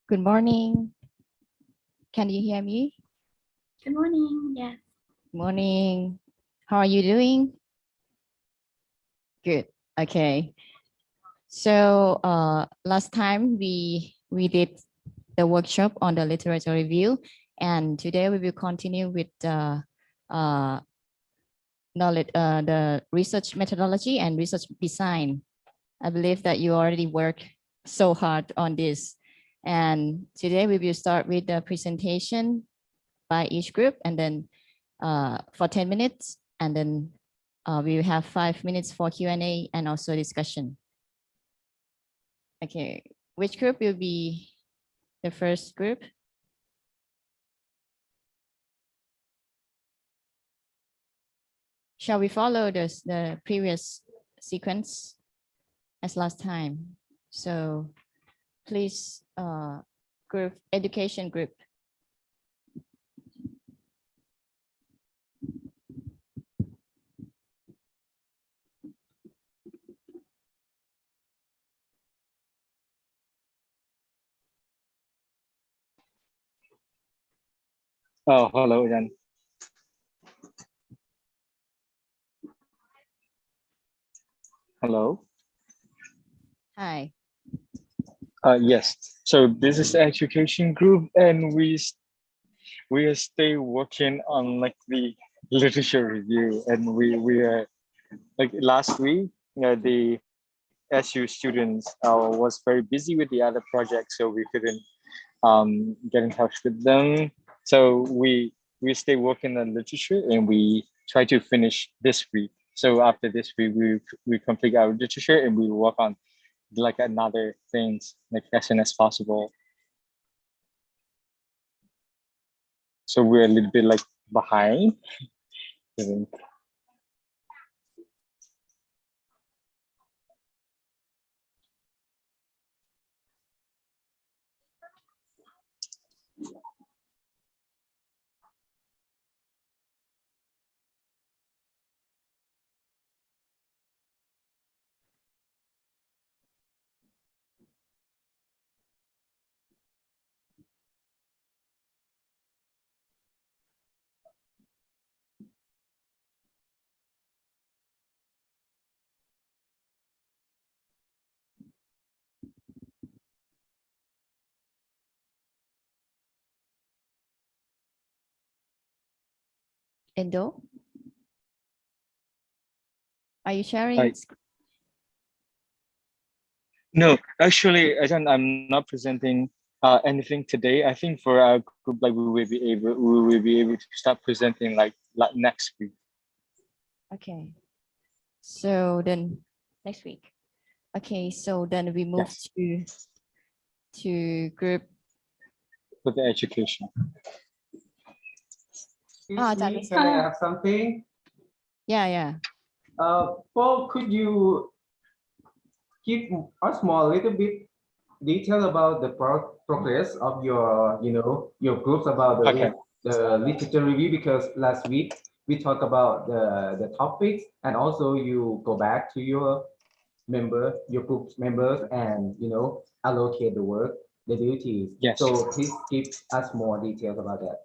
Good morning. Can you hear me? Good morning. Yes. Morning. How are you doing? Good. Okay. So last time we did the workshop on the literature review, and today we will continue with knowledge, the research methodology and research design. I believe that you already worked so hard on this. And today we will start with the presentation by each group, and then for 10 minutes, and then we will have 5 minutes for Q&A and also discussion. Okay, which group will be the first group? Shall we follow the previous sequence as last time? So please, group education group. Oh, hello again. Hello. Hi. Yes. So this is the education group, and we are still working on like the literature review, and we are like last week, the SU students was very busy with the other projects, so we couldn't get in touch with them. So we stay working on literature, and we try to finish this week. So after this week, we complete our literature, and we work on like another things like as soon as possible. So we're a little bit like behind. I think. Endo, are you sharing? No, actually, I'm not presenting anything today. I think for our group, like we will be able to start presenting like next week. Okay. So then next week. Okay, so then we move to group For the education. Excuse me, can I add something? yeah. Paul, could you give us more a little bit detail about the progress of your, your groups about the literature review? Because last week we talked about the topics, and also you go back to your group's members, and allocate the work, the duties. Yes. So please give us more details about that.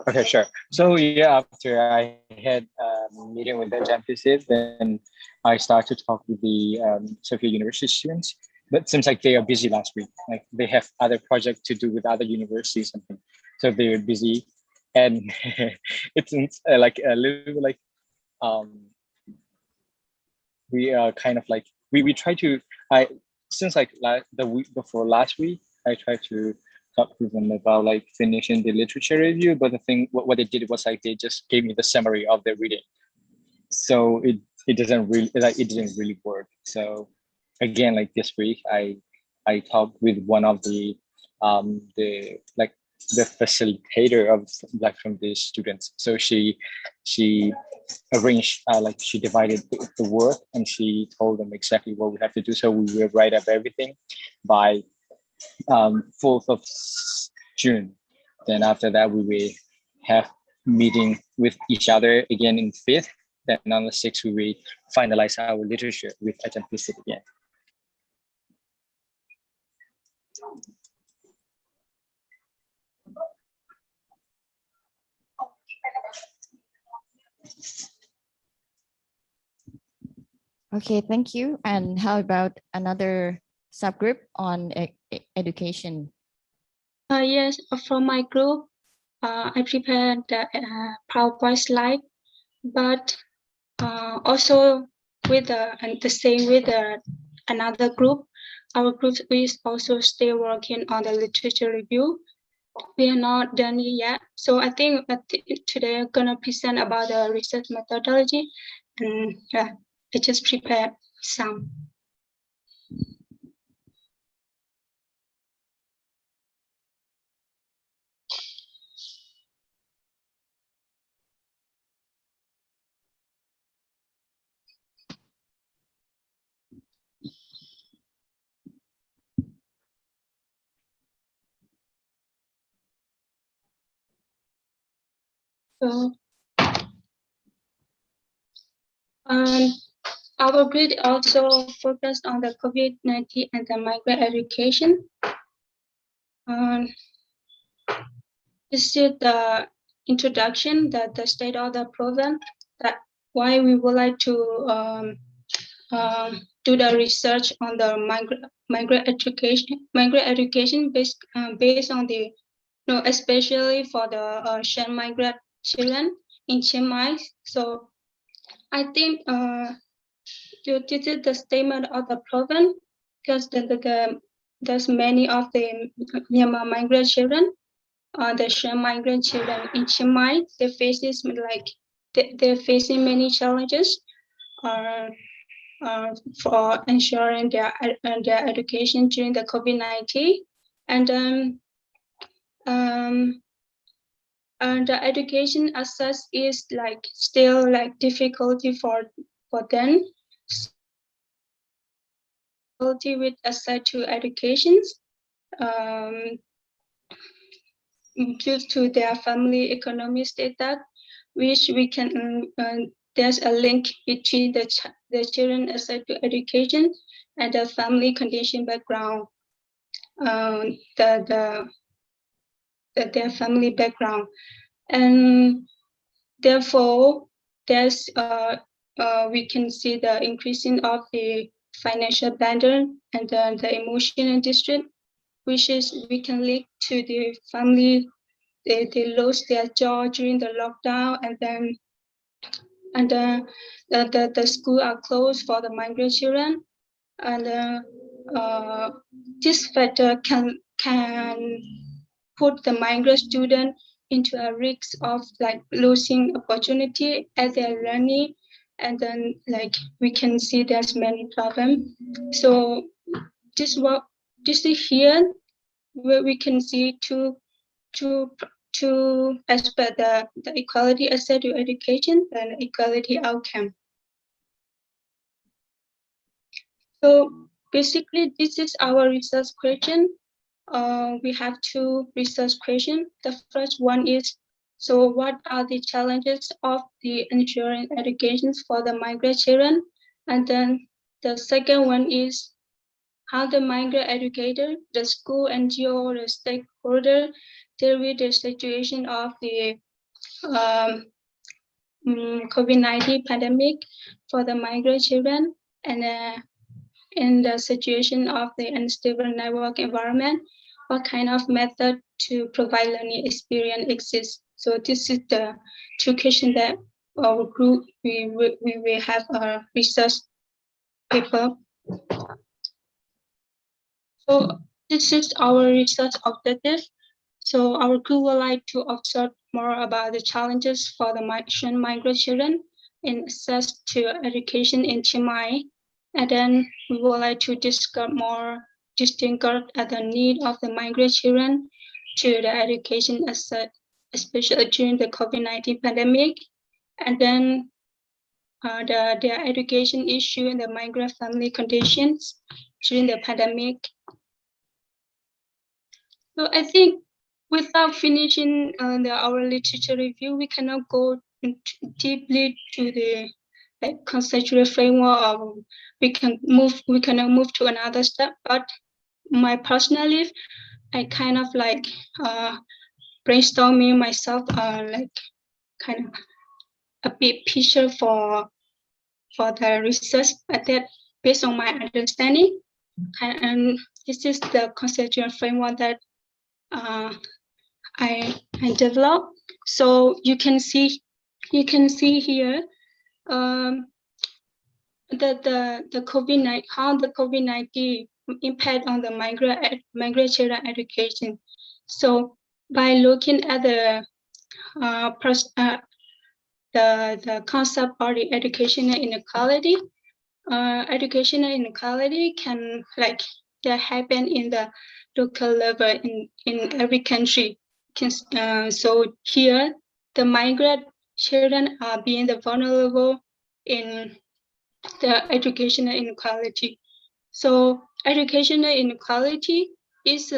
Okay, sure. So yeah, after I had a meeting with the campuses, then I started to talk with the Sophia University students. But it seems like they are busy last week. Like they have other projects to do with other universities, something. So they're busy, and it's like a little bit like we are kind of like we try to since like the week before last week, I tried to talk to them about like finishing the literature review, but the thing what they did was like they just gave me the summary of their reading, so it doesn't really like it didn't really work. So again, like this week, I talked with one of the like the facilitator of like from the students. So she arranged like she divided the work, and she told them exactly what we have to do. So we will write up everything by 4th of June. Then after that, we will have meeting with each other again in 5th. Then on the 6th, we will finalize our literature with authenticity again. Okay, thank you. And how about another subgroup on education? Yes, from my group, I prepared the PowerPoint slide, but also with the same with another group. Our group is also still working on the literature review. We are not done yet. So I think today I'm gonna present about the research methodology, and yeah, I just prepared some. So, our group also focused on the COVID-19 and the migrant education. This is the introduction, the state of the program, that why we would like to do the research on the migrant education based on the, especially for the Shan migrant children in Chiang Mai. So I think this is the statement of the program, because there's many of the Myanmar migrant children, the Shan migrant children in Chiang Mai, they're facing many challenges for ensuring their education during the COVID-19, and the education access is still difficulty for them. Difficulty with access to educations due to their family economic status, which we can there's a link between the children access to education and the family condition background, their family background, and therefore there's we can see the increasing of the financial burden and the emotional distress, which is we can link to the family. They lost their job during the lockdown, and the school are closed for the migrant children, and this factor can put the migrant student into a risk of losing opportunity at their learning, and then we can see there's many problems. So this is here where we can see two aspects: the equality access to education and equality outcome. So basically, this is our research question. We have two research questions. The first one is, so what are the challenges of the ensuring education for the migrant children? And then the second one is, how the migrant educator, the school, NGO, the stakeholder deal with the situation of the COVID-19 pandemic for the migrant children, and in the situation of the unstable network environment, what kind of method to provide learning experience exists? So this is the two questions that our group we will have a research paper. So this is our research objective. So our group would like to observe more about the challenges for the migrant children in access to education in Chiang Mai. And then we would like to discuss more distinguish the need of the migrant children to the education access, especially during the COVID-19 pandemic. And then their education issue and the migrant family conditions during the pandemic. So I think without finishing our literature review, we cannot go deeply to the conceptual framework. We cannot move to another step. But my personal life, I kind of brainstorming myself, kind of a big picture for the research, but that based on my understanding, and this is the conceptual framework that I developed. So you can see here the COVID-19, how the COVID-19 impact on the migrant children education. So by looking at the concept of the educational inequality, educational inequality can that happen in the local level in every country. So here, the migrant children are being the vulnerable in the educational inequality. So educational inequality is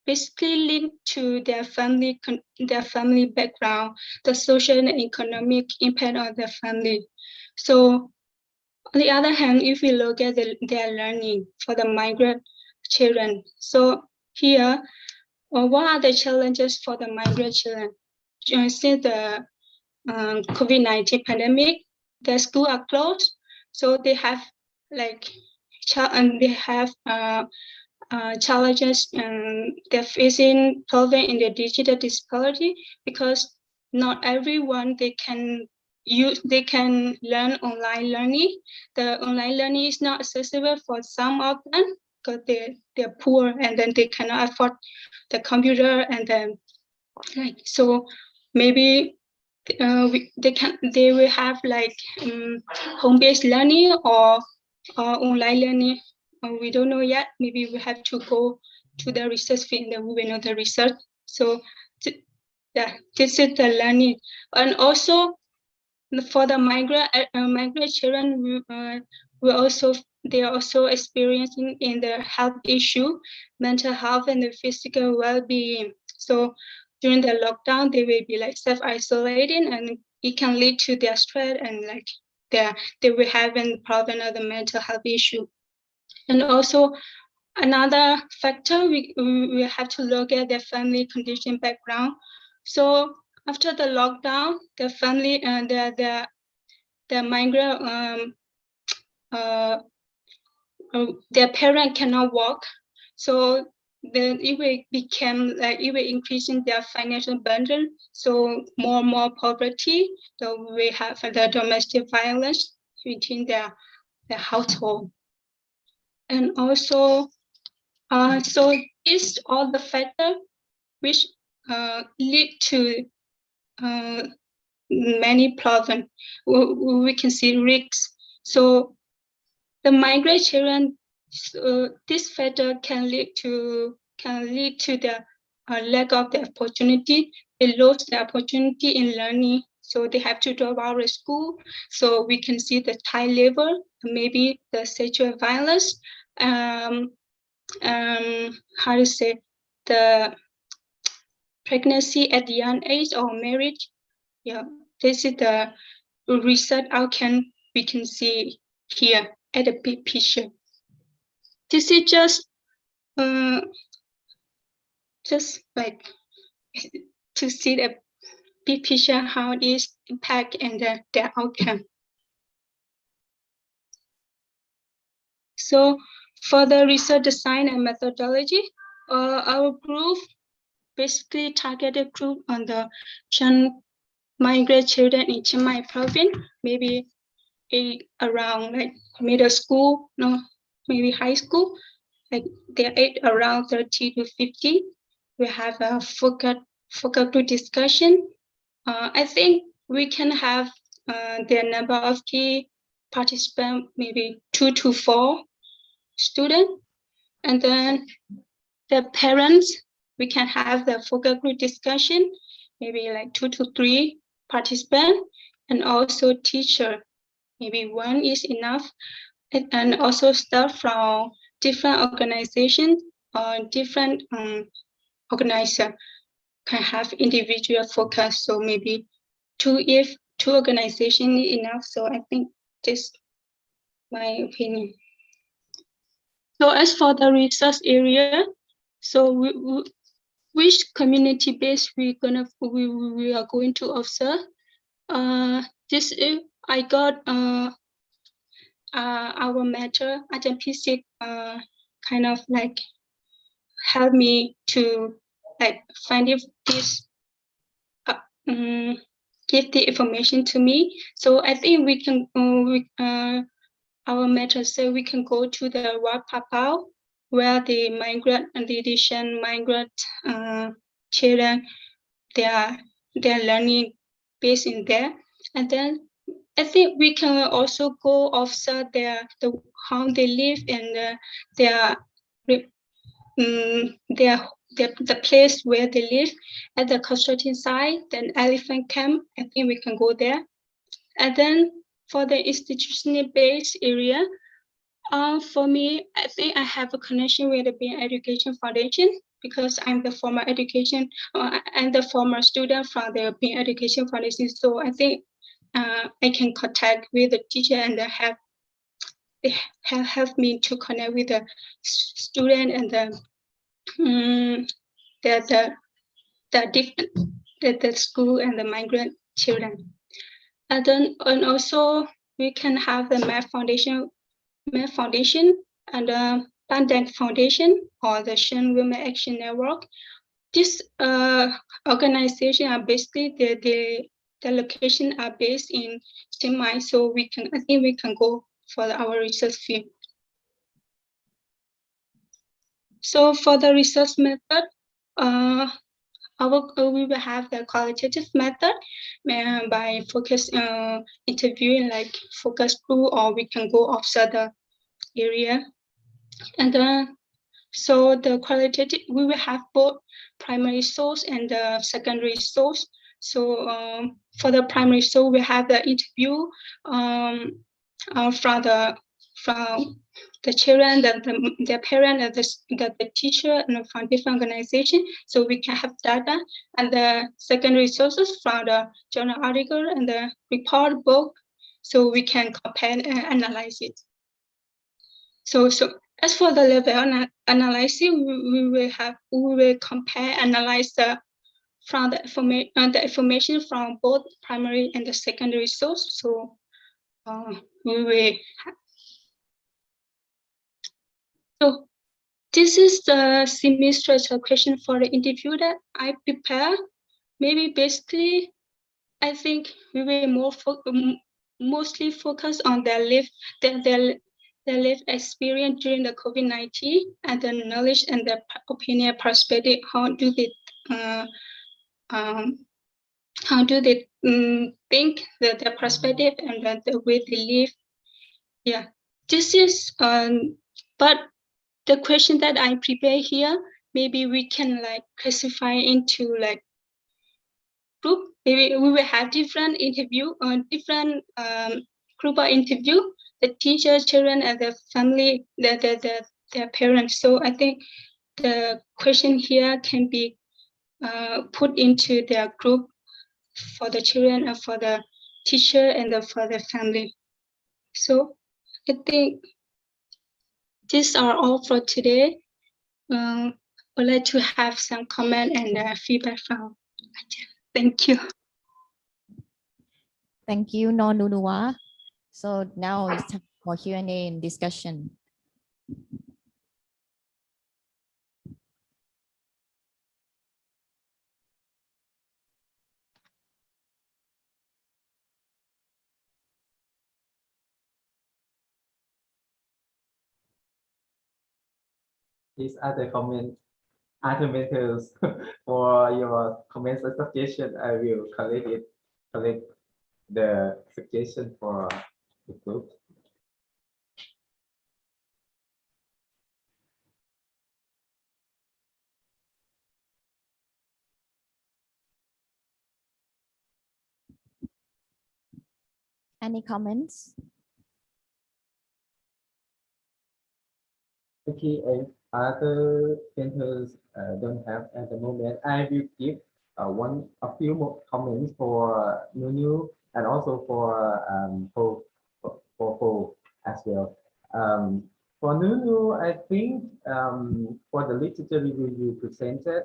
basically linked to their family background, the social and economic impact of their family. So on the other hand, if we look at their learning for the migrant children, so here, what are the challenges for the migrant children? Since the COVID-19 pandemic, their schools are closed, so they have like and they have challenges they're facing problem in the digital disability, because not everyone they can learn online learning. The online learning is not accessible for some of them because they're poor and then they cannot afford the computer, and then like so maybe they will have like home-based learning or online learning. We don't know yet. Maybe we have to go to the research field and we will know the research. So yeah, this is the learning. And also for the migrant children, they are also experiencing in the health issue, mental health and the physical well-being. So during the lockdown, they will be like self-isolating, and it can lead to their stress and like they will have a problem of the mental health issue. And also another factor, we have to look at their family condition background. So after the lockdown, the family and the migrant their parent cannot work, so then it will become like it will increasing their financial burden. So more poverty. So we have the domestic violence within their household, and also so it's all the factor which lead to many problems. We can see risks. So the migrant children, this factor can lead to the lack of the opportunity. They lose the opportunity in learning, so they have to drop out of school. So we can see the high level, maybe the sexual violence, how to say, the pregnancy at the young age or marriage. Yeah, this is the research outcome we can see here at the big picture. This is just like to see the big picture, how it is impact and the outcome. So for the research design and methodology, our group basically targeted group on the migrant children in Chiang Mai province, maybe around like middle school, no, maybe high school, like they're around 30 to 50. We have a focus group discussion. I think we can have the number of key participants, maybe 2 to 4 students. And then the parents, we can have the focus group discussion, maybe like 2 to 3 participants, and also teacher, maybe 1 is enough. And also staff from different organizations or different organizer can have individual focus. So maybe 2 if 2 organizations is enough. So I think this my opinion. So as for the research area, so which community base we are going to observe. This is I got our mentor Ajahn Pisik kind of like help me to like find if this give the information to me. So I think we can our mentor said we can go to the Wat Papao, where the migrant and the Asian migrant children they're learning based in there. And then I think we can also go observe how they live and the place where they live at the construction site, then elephant camp. I think we can go there. And then for the institutional based area, for me, I think I have a connection with the Being Education Foundation because I'm the former student from the Being Education Foundation. So I think I can contact with the teacher and they have helped me to connect with the student and the school and the migrant children. And also we can have the Math Foundation Women Foundation and the Pandemic Foundation or the Asian Women Action Network. This organization are basically the location are based in Chiang Mai, so I think we can go for our research field. So for the research method, we will have the qualitative method by focus interviewing like focus group, or we can go outside the area. And so the qualitative, we will have both primary source and the secondary source. So for the primary source, we have the interview from the children, the parent, and the teacher, and from different organizations. So we can have data, and the secondary sources from the journal article and the report book. So we can compare and analyze it. So as for the level analysis, we will compare, analyze from the information from both primary and the secondary source. So we will. So this is the semi-structured question for the interview that I prepare. Maybe basically, I think we will mostly focus on their lived experience during the COVID-19 and the knowledge and the opinion perspective. How do they think that their perspective and the way they live? Yeah, this is but the question that I prepare here, maybe we can like classify into like group. Maybe we will have different interview or different group of interview, the teachers, children, and the family, their parents. So I think the question here can be put into their group for the children and for the teacher and for the family. So I think these are all for today. I'd like to have some comment and feedback from. Thank you. Thank you, Nonunua. So now it's time for Q&A and discussion. These are the matters for your comments and suggestion. I will collect the suggestion for the group. Any comments? Okay, if other centers don't have at the moment, I will give a few more comments for Nunu and also for as well. For Nunu, I think for the literature review you presented,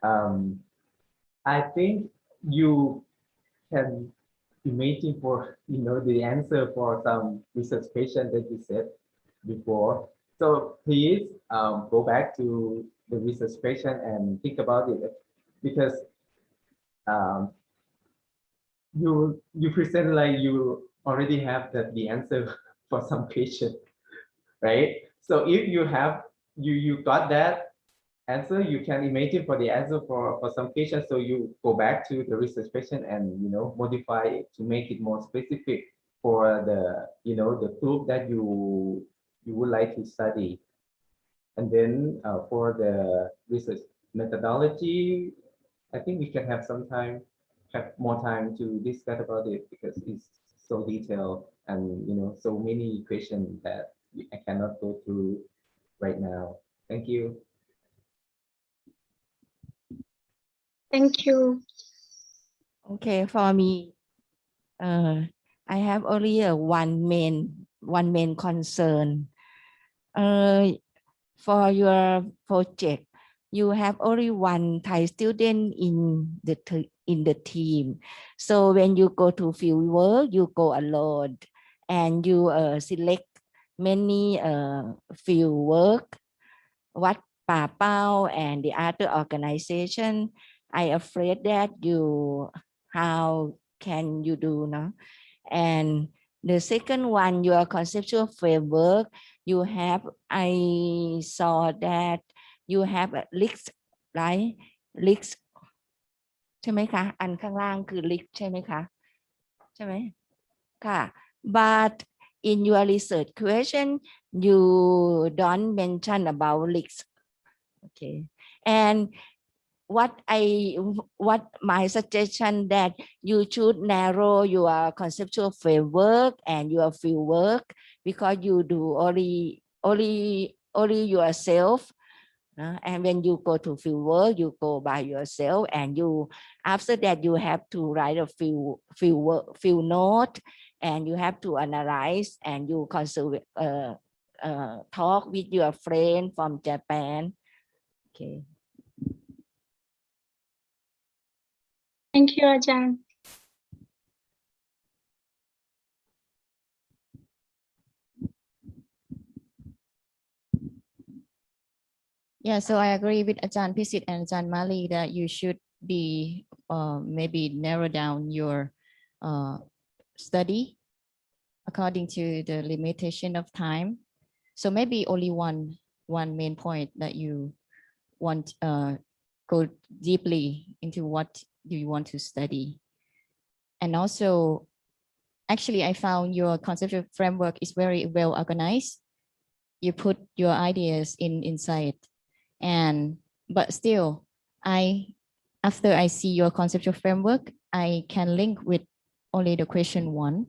I think you can imagine for the answer for some research question that you said before. So please go back to the research question and think about it, because you present like you already have the answer for some question, right? So if you have you got that answer, you can imagine for the answer for some questions. So you go back to the research question and modify it to make it more specific for the the group that you would like to study. And then for the research methodology, I think we can have more time to discuss about it, because it's so detailed and so many questions that I cannot go through right now. Thank you. Thank you. Okay, for me, I have only one main concern. For your project, you have only one Thai student in the team. So when you go to field work, you go alone, and you select many field work, what Pa Pao and the other organization. I afraid that how can you do now? And the second one, your conceptual framework, I saw that you have a list, right? List ใช่ไหมคะอันข้างล่างคือ list ใช่ไหมคะใช่ไหมค่ะ but in your research question you don't mention about list okay and what my suggestion that you should narrow your conceptual framework and your field work because you do only yourself. And when you go to field work, you go by yourself, and after that you have to write a field note, and you have to analyze, and you talk with your friend from Japan. Okay. Thank you, Ajahn. Yeah, so I agree with Ajahn Pisit and Ajahn Mali that you should be maybe narrow down your study according to the limitation of time. So maybe only one main point that you want go deeply into what do you want to study. And also, actually, I found your conceptual framework is very well organized. You put your ideas inside. But still, after I see your conceptual framework, I can link with only the question 1.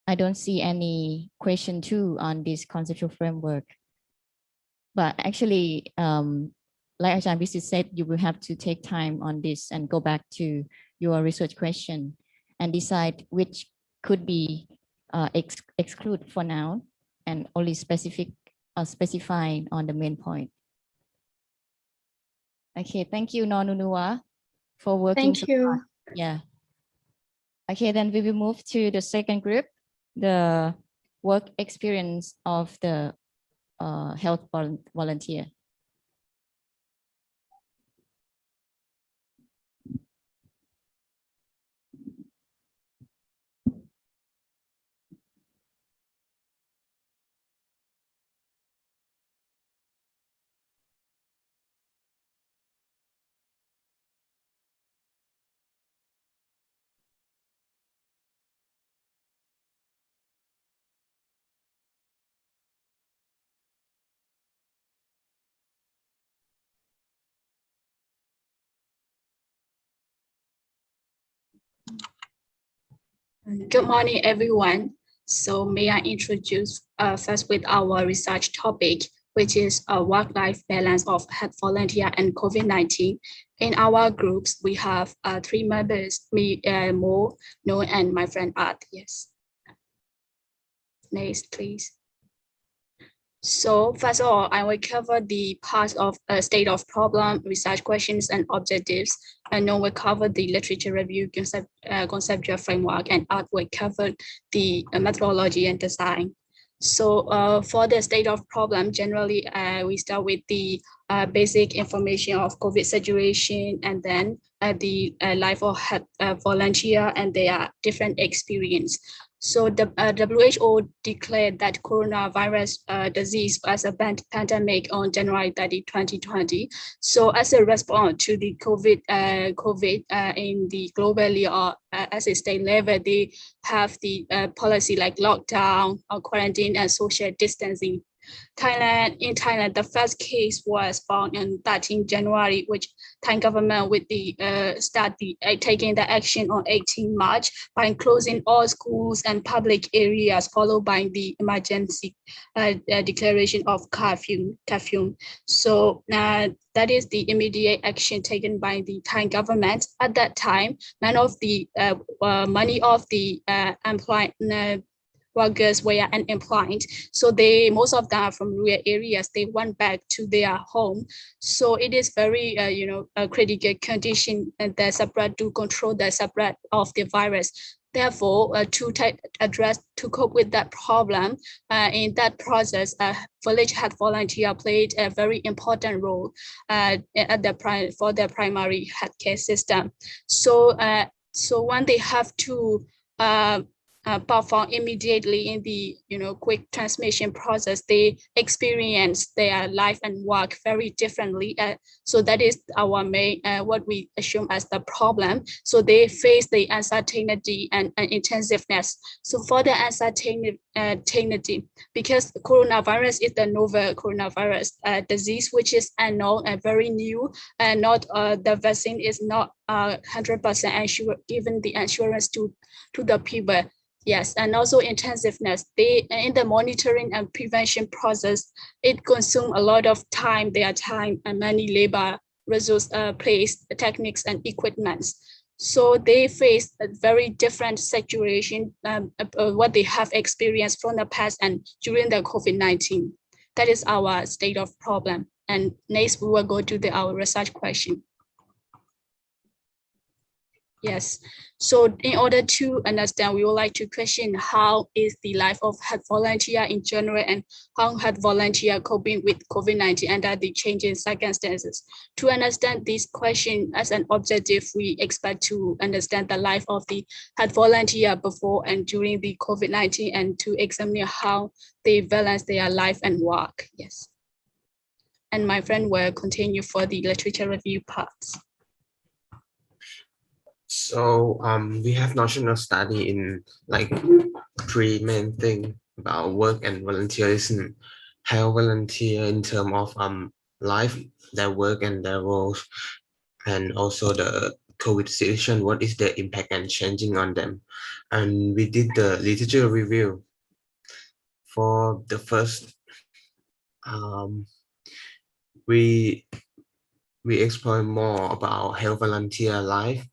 I don't see any question 2 on this conceptual framework. But actually, like Ajahn Pisit said, you will have to take time on this and go back to your research question and decide which could be exclude for now and only specifying on the main point. Okay, thank you, Nonunua, for working. Thank you. Yeah. Okay, then we will move to the second group, the work experience of the health volunteer. Good morning, everyone. So may I introduce first with our research topic, which is a work-life balance of health volunteer and COVID-19. In our groups, we have 3 members, me, Mo, No, and my friend Art. Yes. Next, please. So first of all, I will cover the parts of state of problem, research questions, and objectives. And then we'll cover the literature review, conceptual framework, and Art will cover the methodology and design. So for the state of problem, generally, we start with the basic information of COVID situation, and then the life of volunteer and their different experience. So the WHO declared that coronavirus disease as a pandemic on January 30, 2020. So as a response to the COVID in the globally or as a state level, they have the policy like lockdown or quarantine and social distancing. In Thailand, the first case was found on 13 January, which Thai government with the taking the action on 18 March by closing all schools and public areas, followed by the emergency declaration of curfew. So that is the immediate action taken by the Thai government. At that time, none of the money of the employed workers were unemployed. So most of them are from rural areas. They went back to their home. So it is very, a critical condition and the spread to control the spread of the virus. Therefore, to cope with that problem, in that process, village health volunteer played a very important role for the primary healthcare system. So, so when they have to perform immediately in the quick transmission process, they experience their life and work very differently. So that is our main what we assume as the problem. So they face the uncertainty and intensiveness. So for the uncertainty, because coronavirus is the novel coronavirus disease, which is unknown and very new, and not the vaccine is not 100% given the assurance to the people. Yes, and also intensiveness. They in the monitoring and prevention process, it consumes a lot of time, their time, and many labor resource, place, techniques, and equipments. So they face a very different situation what they have experienced from the past and during the COVID-19. That is our state of problem. And next, we will go to our research question. Yes, so in order to understand, we would like to question how is the life of health volunteer in general and how health volunteer coping with COVID-19 under the changing circumstances. To understand this question as an objective, we expect to understand the life of the health volunteer before and during the COVID-19 and to examine how they balance their life and work. Yes. And my friend will continue for the literature review parts. So we have national study in like three main things about work and volunteerism. Health volunteer in terms of life, their work and their roles, and also the COVID situation, what is the impact and changing on them. And we did the literature review. For the first, we explore more about health volunteer life,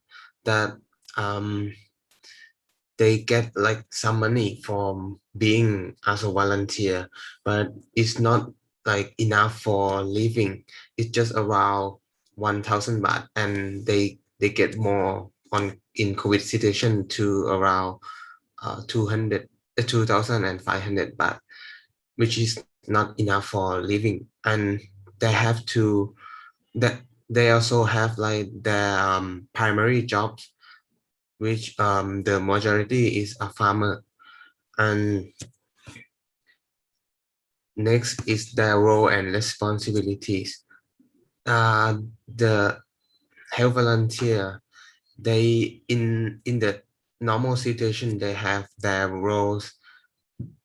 that they get like some money from being as a volunteer, but it's not like enough for living. It's just around 1,000 baht, and they get more in COVID situation to around 2,500 baht, which is not enough for living. And they have to they also have like their primary jobs, which the majority is a farmer. And next is their role and responsibilities. The health volunteer, they in the normal situation, they have their roles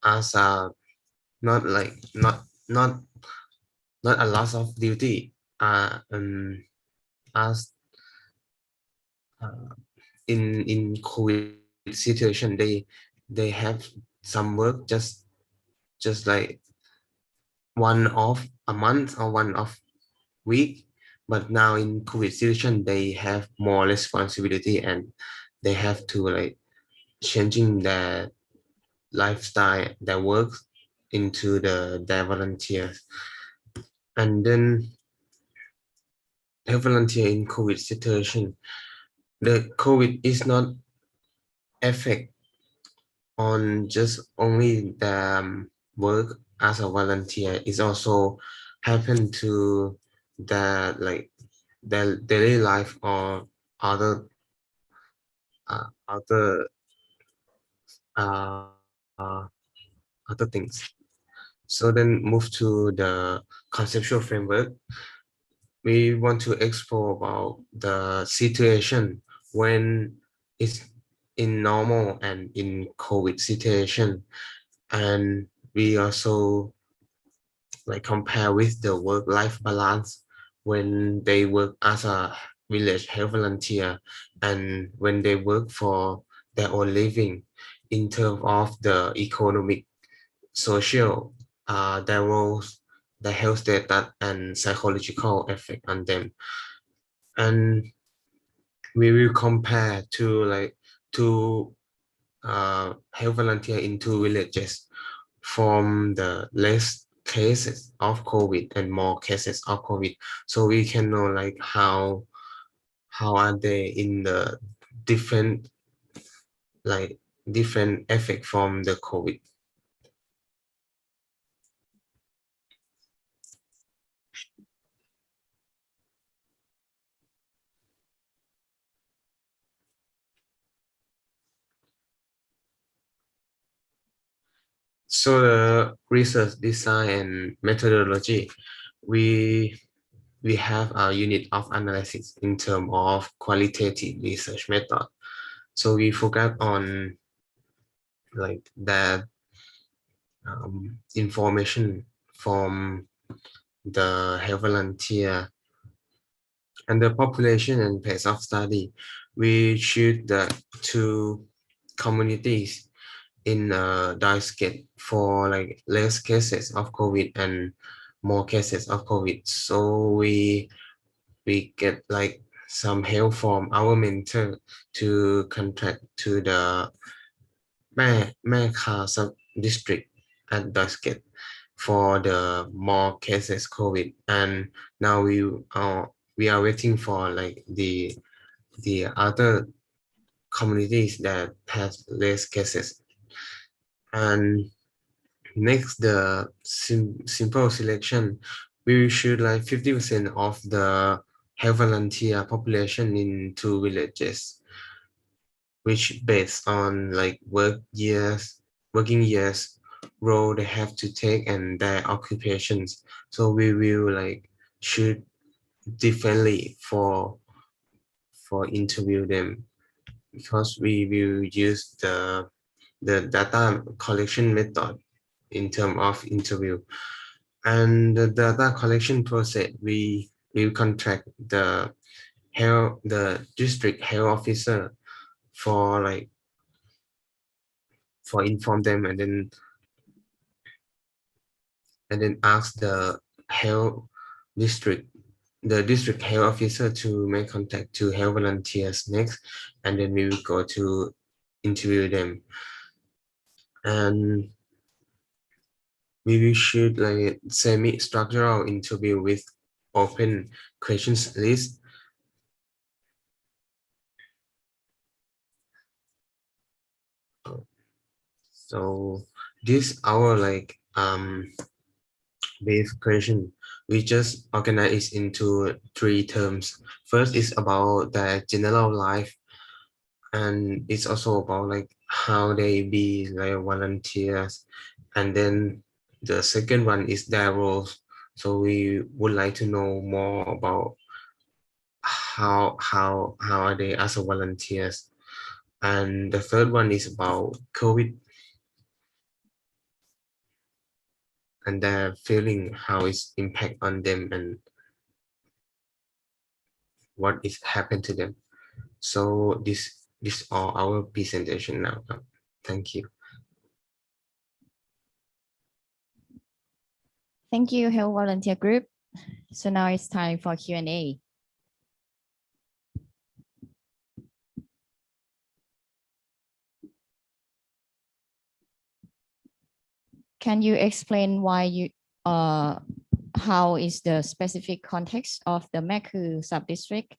as not a loss of duty, as in COVID situation, they have some work just like one off a month or one off week. But now in COVID situation, they have more responsibility and they have to like changing their lifestyle, their work into their volunteers. And then health volunteer in COVID situation, the COVID is not affect on just only the work as a volunteer. It's also happen to their daily life or other other things. So then move to the conceptual framework. We want to explore about the situation when it's in normal and in COVID situation, and we also like compare with the work-life balance when they work as a village health volunteer and when they work for their own living, in terms of the economic, social, their roles, the health status and psychological effect on them. And we will compare to health volunteer in two villages from the less cases of COVID and more cases of COVID, so we can know like how are they in the different like different effect from the COVID. So the research design and methodology, we have a unit of analysis in terms of qualitative research method. So we focus on like that information from the health volunteer and the population and pace of study. We choose the two communities in Daisuke for like less cases of COVID and more cases of COVID. So we get like some help from our mentor to contract to the Mekha sub district at Daisuke for the more cases COVID. And now we are waiting for like the other communities that has less cases. And next, the simple selection, we should like 50% of the health volunteer population in 2 villages, which based on like working years, role they have to take and their occupations. So we will like shoot differently for interview them, because we will use the data collection method in terms of interview. And the data collection process, we will contact the district health officer for like inform them, and then ask the health district district health officer to make contact to health volunteers next, and then we will go to interview them. And we will shoot like semi-structural interview with open questions list. So this our like base question. We just organize into 3 terms. First is about the general life, and it's also about like how they be like volunteers. And then the second one is their roles. So we would like to know more about how are they as a volunteers. And the third one is about COVID and their feeling, how it's impact on them and what is happened to them. So this all our presentation now. Thank you. Thank you, Health Volunteer Group. So now it's time for Q&A. Can you explain why how is the specific context of the Mekhu sub-district?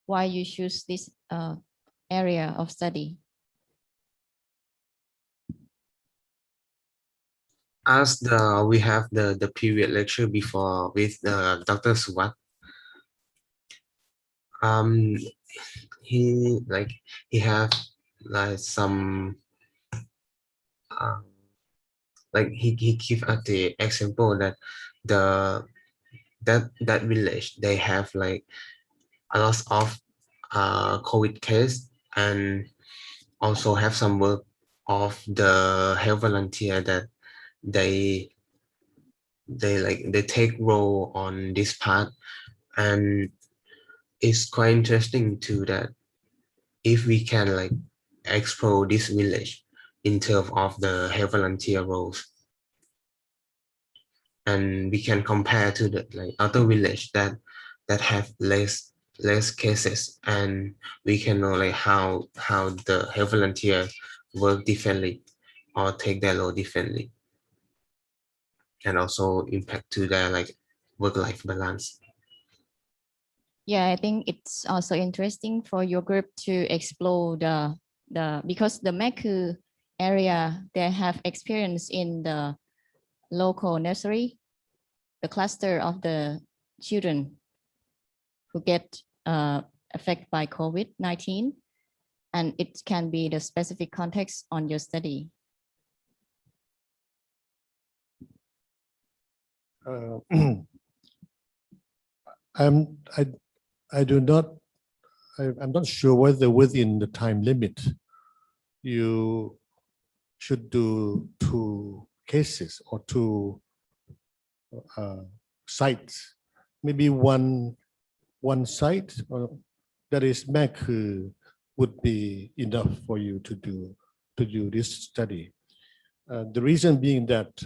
Why you choose this area of study? As we have the period lecture before with Dr. Suwat, he have like some like he give us the example that that village, they have like a lot of COVID case, and also have some work of the health volunteer that they take role on this part. And it's quite interesting too that if we can like explore this village in terms of the health volunteer roles, and we can compare to the like other village that have less cases, and we can know like how the health volunteer work differently or take their role differently, and also impact to their like work-life balance. Yeah, I think it's also interesting for your group to explore the because the MECU area, they have experience in the local nursery, the cluster of the children who get affected by COVID-19, and it can be the specific context on your study. I do not, I'm not sure whether within the time limit you should do 2 cases or 2 sites. Maybe one site that is MECU would be enough for you to do this study. The reason being that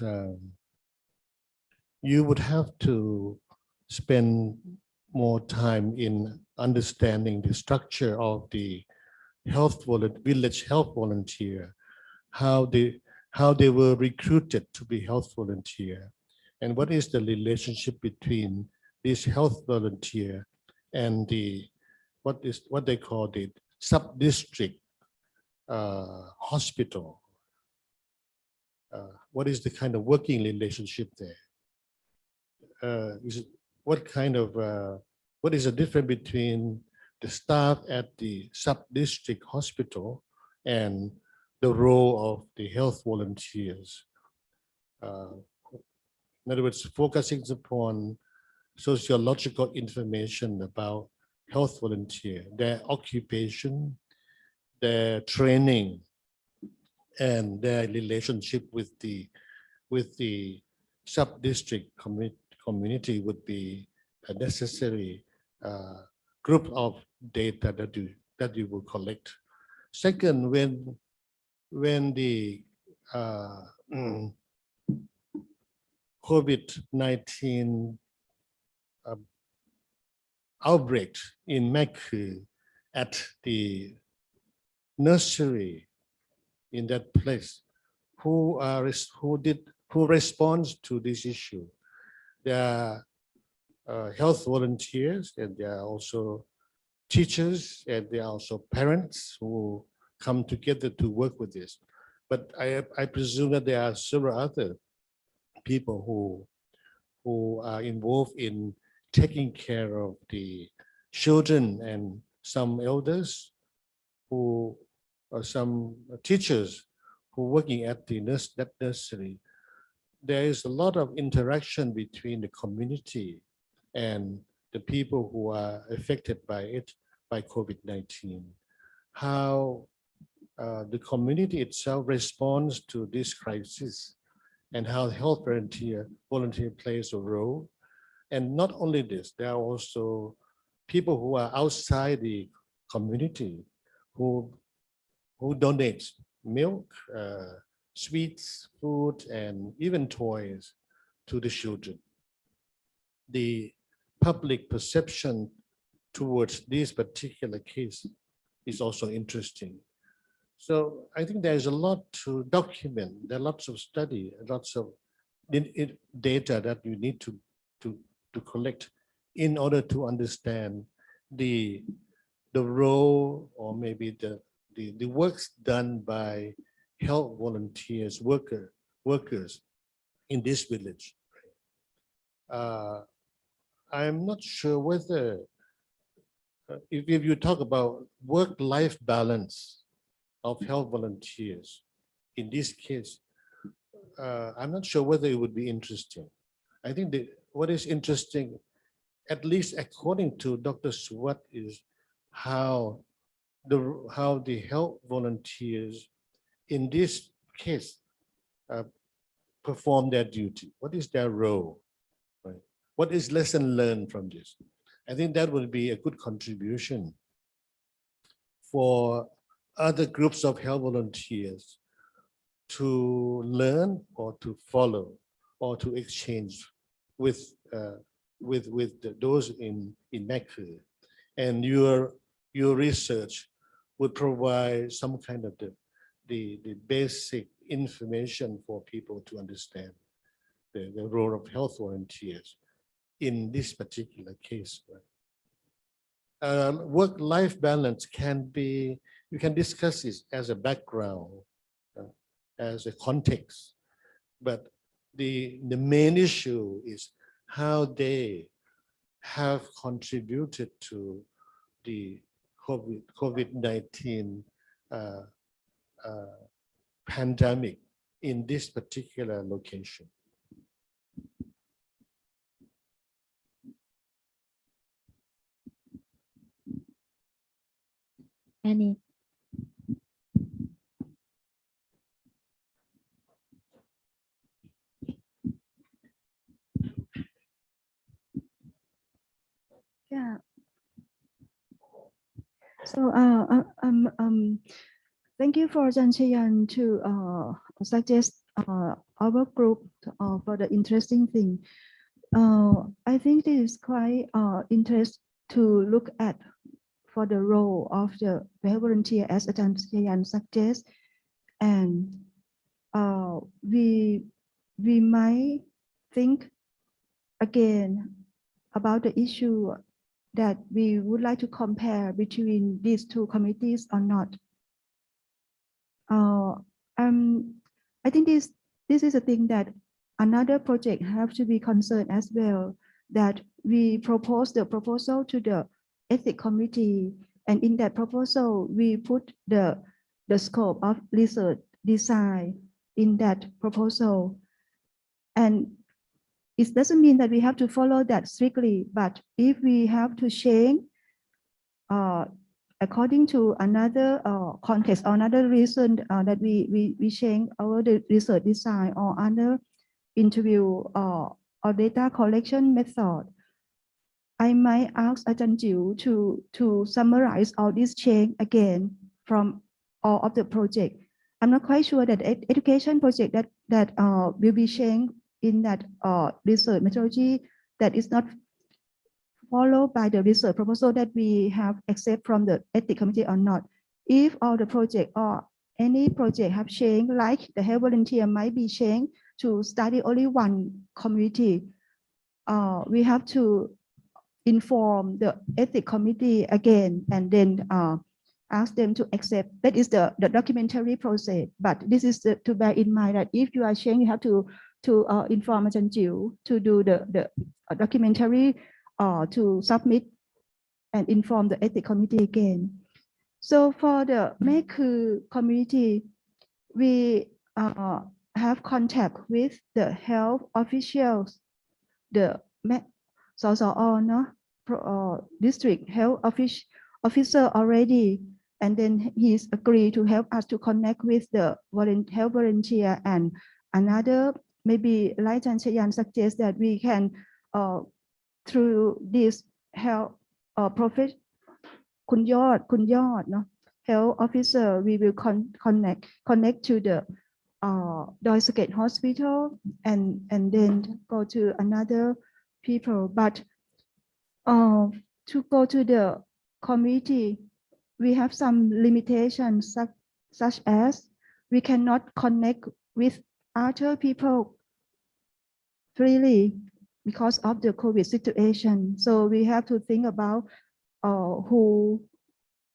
you would have to spend more time in understanding the structure of the village health volunteer, how they were recruited to be health volunteer, and what is the relationship between this health volunteer and what they call the sub-district hospital. What is the kind of working relationship there? What is the difference between the staff at the sub-district hospital and the role of the health volunteers? In other words, focusing upon sociological information about health volunteer, their occupation, their training, and their relationship with the sub-district community would be a necessary group of data that you will collect. Second, when the COVID-19 outbreak in MECU at the nursery in that place, who responds to this issue? There are health volunteers, and there are also teachers, and there are also parents who come together to work with this. But I presume that there are several other people who are involved in taking care of the children, and some elders who are some teachers who are working at that nursery. There is a lot of interaction between the community and the people who are affected by COVID-19. How the community itself responds to this crisis, and how health volunteer plays a role. And not only this, there are also people who are outside the community who donate milk, sweets, food, and even toys to the children. The public perception towards this particular case is also interesting. So I think there's a lot to document. There are lots of study, lots of data that you need to collect in order to understand the role, or maybe the works done by health volunteers, workers in this village. I'm not sure whether if you talk about work-life balance of health volunteers in this case, I'm not sure whether it would be interesting. I think what is interesting, at least according to Dr. Swat, is how the health volunteers in this case perform their duty. What is their role? Right? What is lesson learned from this? I think that will be a good contribution for other groups of health volunteers to learn, or to follow, or to exchange with those in MECU. And your research would provide some kind of the basic information for people to understand the role of health volunteers in this particular case. Right? work-life balance can be, you can discuss this as a background, as a context, but the main issue is how they have contributed to the COVID-19 pandemic in this particular location. Annie. Yeah. So thank you for Jan Chayan to suggest our group for the interesting thing. I think this is quite interest to look at for the role of the volunteer as Jan Chayan suggests, and we might think again about the issue that we would like to compare between these two committees or not. I think this is a thing that another project have to be concerned as well, that we propose the proposal to the ethics committee, and in that proposal we put the scope of research design in that proposal, and it doesn't mean that we have to follow that strictly, but if we have to change according to another context or another reason that we change our research design or other interview or data collection method, I might ask Ajahn Jiu to summarize all this change again from all of the project. I'm not quite sure that education project that will be changed in that research methodology that is not followed by the research proposal that we have accept from the ethics committee or not. If all the project or any project have changed, like the health volunteer might be changed to study only one community, we have to inform the ethics committee again and then ask them to accept. That is the documentary process. But this is to bear in mind that if you are changing, you have to inform Ajahn Jiu to do the documentary to submit and inform the ethics committee again. So for the Meku community, we have contact with the health officials, the district health officer already, and then he's agreed to help us to connect with the health volunteer, and another maybe like Jan Chayan suggests that we can through this health profession, Kunyod, no, health officer, we will connect to the Doisket hospital and then go to another people. But to go to the community, we have some limitations such as we cannot connect with other people freely because of the COVID situation. So we have to think about who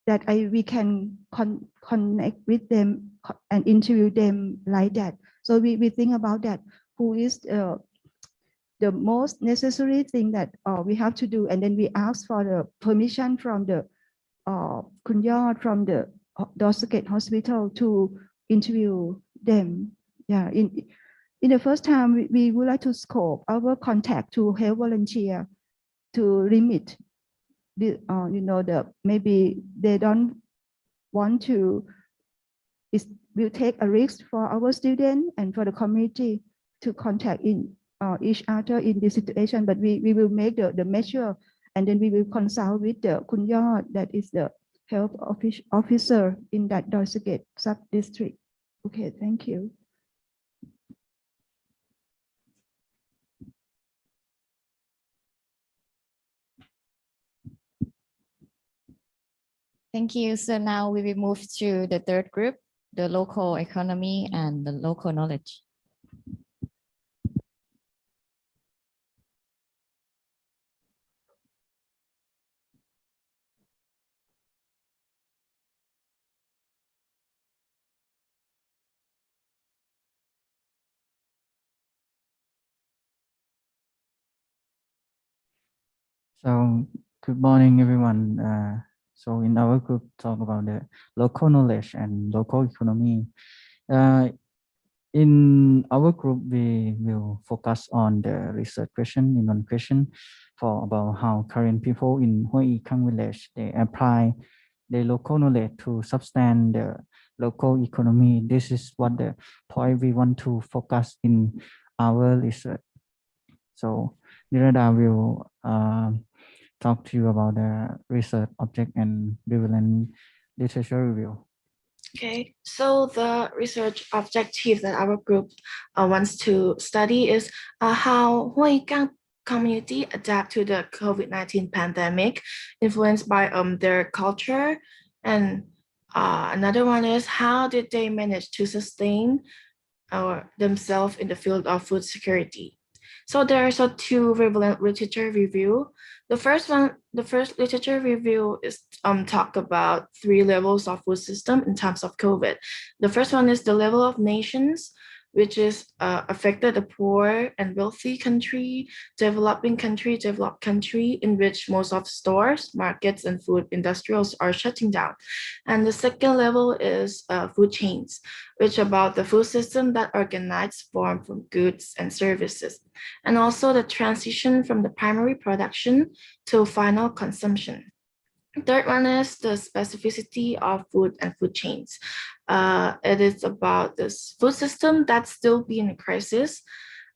that we can connect with them and interview them like that. So we think about that, who is the most necessary thing that we have to do, and then we ask for the permission from the Kunyod, from the Doisket hospital to interview them. Yeah, in the first time we would like to scope our contact to health volunteer to limit the maybe they don't want to, will take a risk for our student and for the community to contact in each other in this situation, but we will make the measure, and then we will consult with the Kunyod, that is the health officer in that Doisket sub-district. Okay, thank you. Thank you. So now we will move to the third group, the local economy and the local knowledge. So good morning, everyone. So in our group, talk about the local knowledge and local economy. In our group, we will focus on the research question in one question for about how current people in Hoi Kang village, they apply the local knowledge to sustain the local economy. This is what the point we want to focus in our research. So Nirada will talk to you about the research object and relevant literature review. Okay, so the research objective that our group wants to study is how Hoi Kang community adapt to the COVID-19 pandemic, influenced by their culture. And another one is how did they manage to sustain themselves in the field of food security. So there are also two relevant literature review. The first literature review is talk about 3 levels of food system in terms of COVID. The first one is the level of nations, which is affected the poor and wealthy country, developing country, developed country, in which most of stores, markets, and food industrials are shutting down. And the second level is food chains, which about the food system that organized form from goods and services, and also the transition from the primary production to final consumption. Third one is the specificity of food and food chains. It is about this food system that's still being in crisis,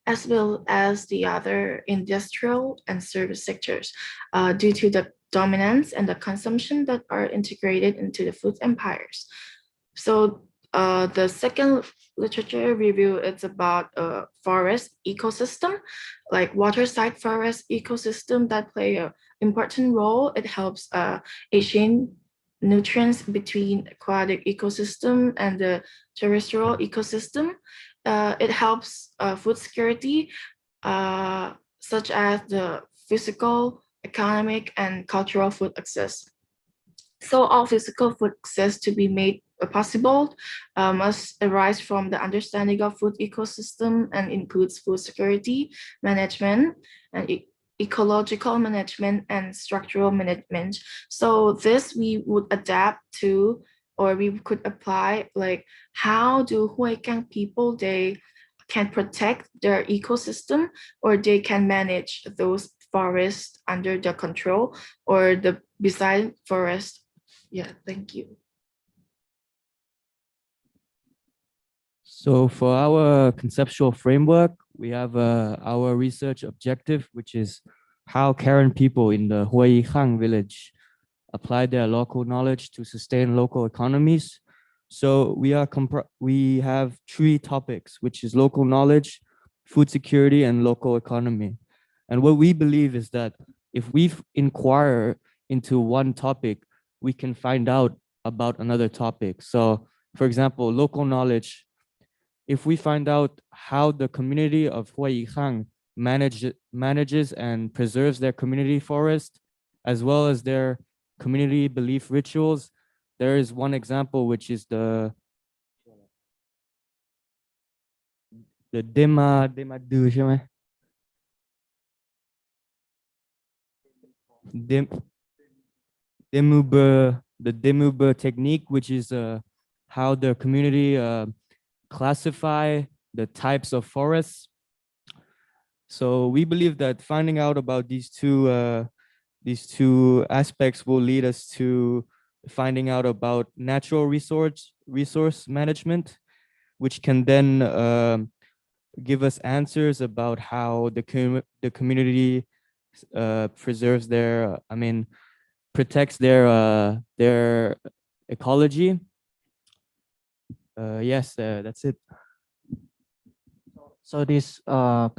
as well as the other industrial and service sectors, due to the dominance and the consumption that are integrated into the food empires. So the second literature review is about a forest ecosystem, like waterside forest ecosystem that play an important role. It helps exchange nutrients between aquatic ecosystem and the terrestrial ecosystem. It helps food security, such as the physical, economic, and cultural food access. So all physical food access to be made possible must arise from the understanding of food ecosystem and includes food security management and ecological management and structural management. So this we would adapt to, or we could apply, like how do Hoi Kang people, they can protect their ecosystem, or they can manage those forests under the control or the beside forest. Yeah, thank you. So for our conceptual framework, we have our research objective, which is how Karen people in the Hoi Kang village apply their local knowledge to sustain local economies. So we have 3 topics, which is local knowledge, food security, and local economy. And what we believe is that if we inquire into one topic, we can find out about another topic. So for example, local knowledge, if we find out how the community of Hoi Kang manages and preserves their community forest, as well as their community belief rituals, there is one example, which is the Demadu,ใช่ไหม? The Demuber technique, which is how the community classify the types of forests. So we believe that finding out about these two aspects will lead us to finding out about natural resource management, which can then give us answers about how the community preserves their, protects their ecology. Yes, that's it. So this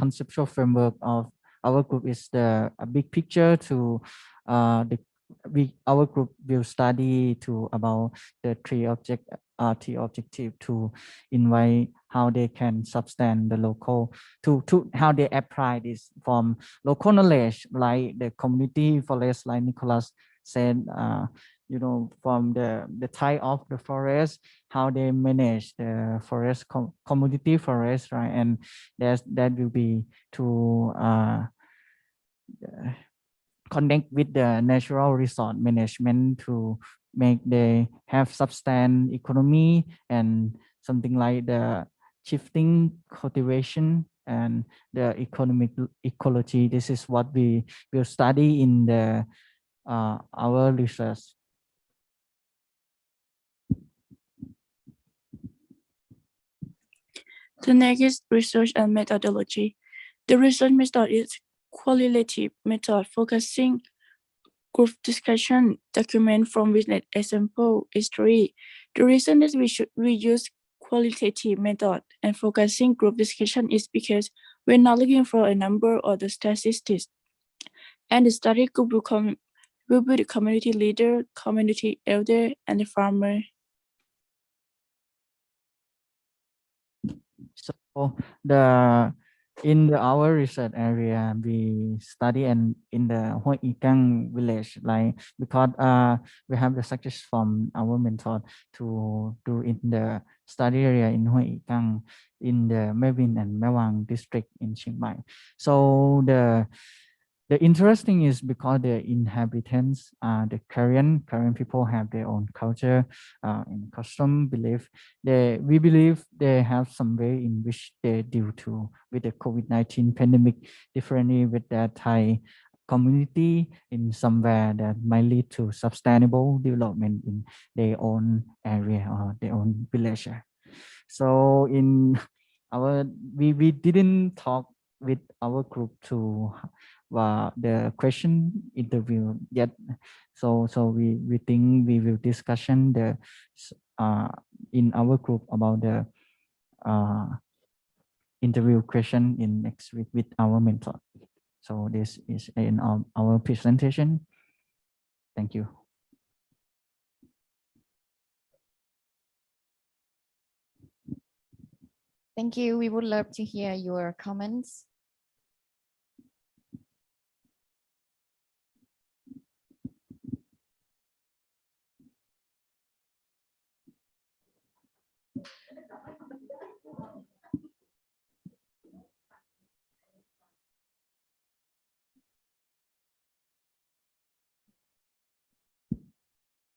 conceptual framework of our group is a big picture to our group will study to about the three objective to invite how they can sustain the local to how they apply this from local knowledge, like the community forest, like Nicholas said, from the type of the forest, how they manage the forest, community forest, right? And that will be to connect with the natural resource management to make they have substance economy and something like the shifting cultivation and the economic ecology. This is what we will study in the our research. The next is research and methodology. The research method is qualitative method focusing group discussion, document from witness example, history. The reason that we use qualitative method and focusing group discussion is because we're not looking for a number or the statistics. And the study group will be the community leader, community elder, and the farmer. So our research area, we study and in the Hoi Ikang village, like because we have the success from our mentor to do in the study area in Hoi Ikang in the Mewin and Mewang district in Chiang Mai. So the interesting is because the inhabitants, the Korean people have their own culture and custom belief. We believe they have some way in which they deal with the COVID-19 pandemic differently with the Thai community in somewhere that might lead to sustainable development in their own area or their own village. So in we didn't talk with our group to the question interview yet. So we think we will discussion the in our group about the interview question in next week with our mentor. So this is in our presentation. Thank you. Thank you. We would love to hear your comments.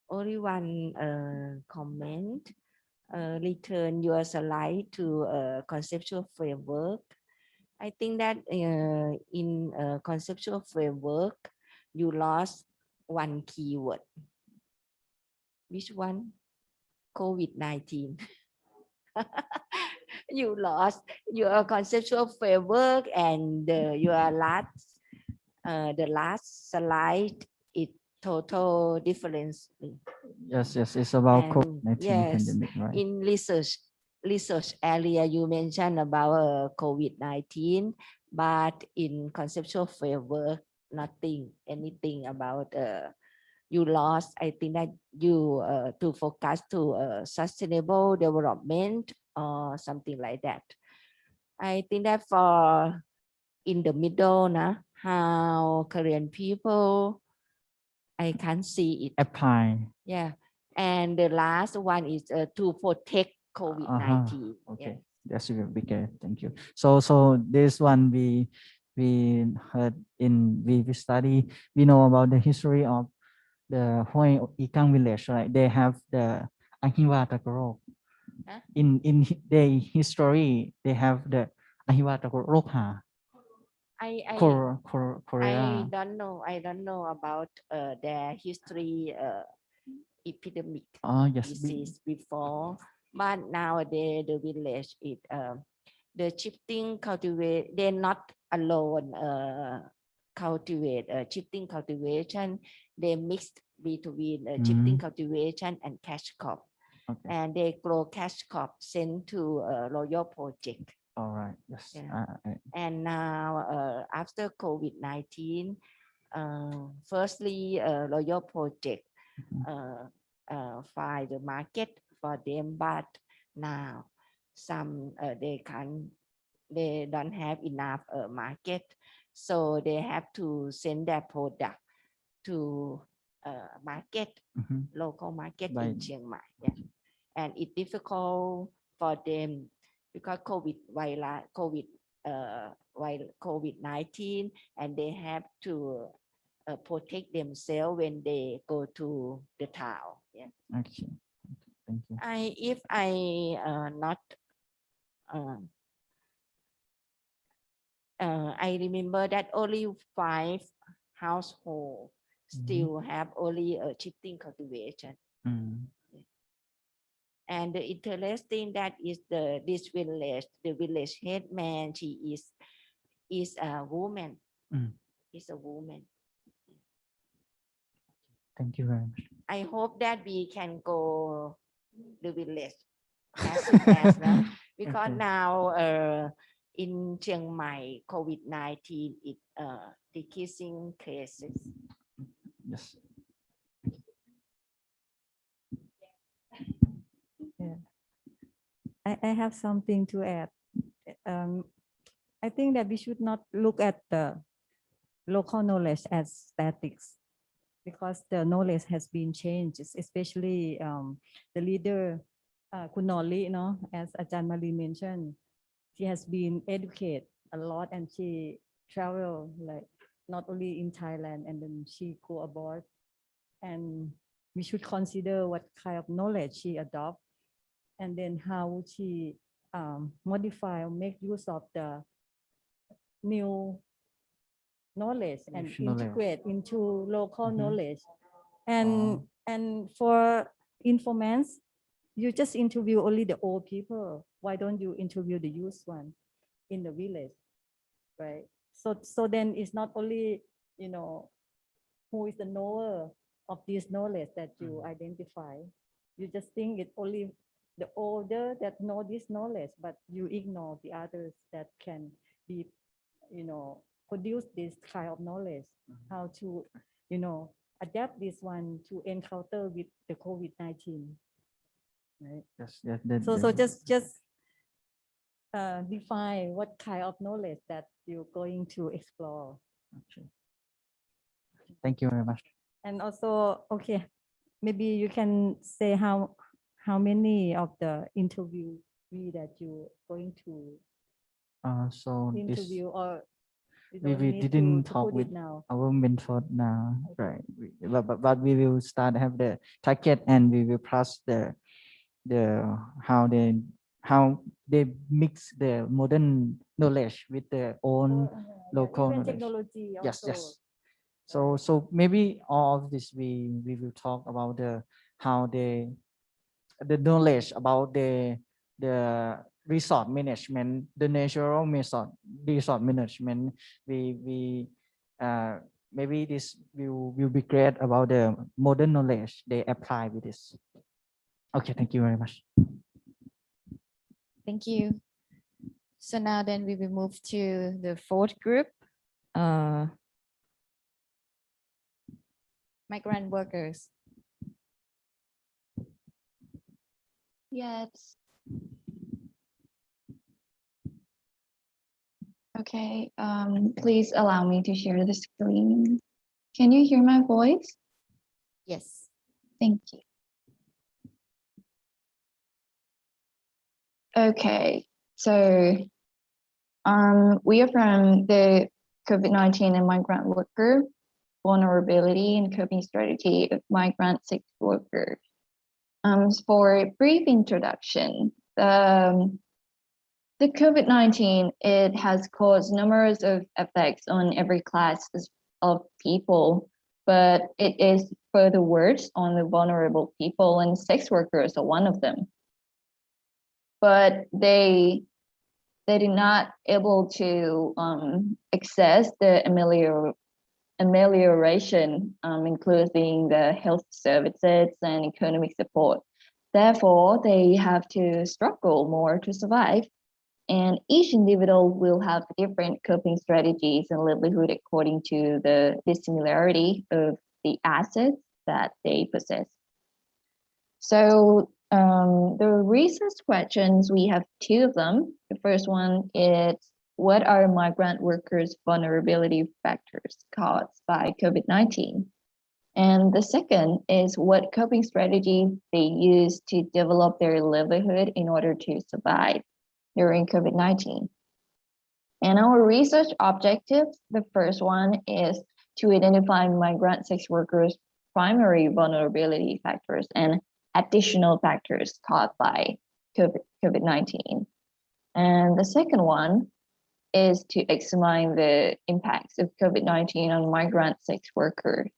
Only one comment. Return your slide to a conceptual framework. I think that in a conceptual framework, you lost one keyword. Which one? COVID-19. You lost your conceptual framework and your the last slide is total difference. Yes, it's about And COVID-19 yes, pandemic, right? in research area, you mentioned about COVID-19, but in conceptual framework, anything about you lost. I think that you to focus to sustainable development or something like that. I think that for in the middle, how Korean people, I can't see it. Apply. Yeah. And the last one is to protect COVID-19. Okay, that's very good. Thank you. So this one we heard we study, we know about the history of the Hoi Ikang village, right? They have the Ahiwa Takarok. In their history, they have the Ahiwa Takarok. Korea. I don't know about their history epidemic disease before, but nowadays the village is the shifting cultivate. They're not alone cultivate shifting cultivation. They mixed between shifting cultivation and cash crop, and they grow cash crop sent to Royal Project. All right. Yes. Yeah. And now after COVID-19, firstly, Royal Project find the market for them, but now some they don't have enough market, so they have to send their product to market, local market in Chiang Mai. Yeah. And it's difficult for them because COVID-19, and they have to protect themselves when they go to the town. Yeah. Okay. Thank you. If I not I remember that only 5 households still have only a shifting cultivation. And the interesting that is this village, the village headman, she is a woman. Is a woman. Thank you very much. I hope that we can go the village as soon as now, because Okay. now in Chiang Mai, COVID-19 is decreasing cases. Yes. Yeah. I have something to add. I think that we should not look at the local knowledge as statics, because the knowledge has been changed, especially the leader, Kunoli, as Ajahn Mali mentioned, she has been educated a lot and she traveled like not only in Thailand, and then she go abroad, and we should consider what kind of knowledge she adopt, and then how she modify or make use of the new knowledge and integrate into local knowledge. And for informants, you just interview only the old people. Why don't you interview the youth one in the village, right? So then it's not only, who is the knower of this knowledge that you identify. You just think it only the older that know this knowledge, but you ignore the others that can be, produce this kind of knowledge, how to, adapt this one to encounter with the COVID-19. Right. Yes. Yes. So just define what kind of knowledge that you're going to explore. Okay. Thank you very much. And also, okay, maybe you can say how many of the interview that you're going to So this interview, or you we don't need didn't to talk put with it now. our mentor now, right? But we will start have the target, and we will plus the how they mix the modern knowledge with their own local Even knowledge. technology Yes, also. yes. So maybe all of this we will talk about the how the knowledge about the resort management, the natural resort management. We maybe this will be great about the modern knowledge they apply with this. Okay, thank you very much. Thank you. So now then we will move to the 4th group, migrant workers. Yes. Okay, please allow me to share the screen. Can you hear my voice? Yes. Thank you. Okay, so we are from the COVID-19 and migrant worker vulnerability and coping strategy of migrant sex workers. For a brief introduction, the COVID-19, it has caused numerous of effects on every class of people, but it is further worse on the vulnerable people, and sex workers are one of them. But they did not able to access the amelioration, including the health services and economic support. Therefore, they have to struggle more to survive. And each individual will have different coping strategies and livelihood according to the dissimilarity of the assets that they possess. So the research questions, we have 2 of them. The first one is, what are migrant workers' vulnerability factors caused by COVID-19? And the second is, what coping strategies they use to develop their livelihood in order to survive during COVID-19. And our research objectives, the first one is to identify migrant sex workers' primary vulnerability factors and additional factors caused by COVID-19. And the second one is to examine the impacts of COVID-19 on migrant sex workers.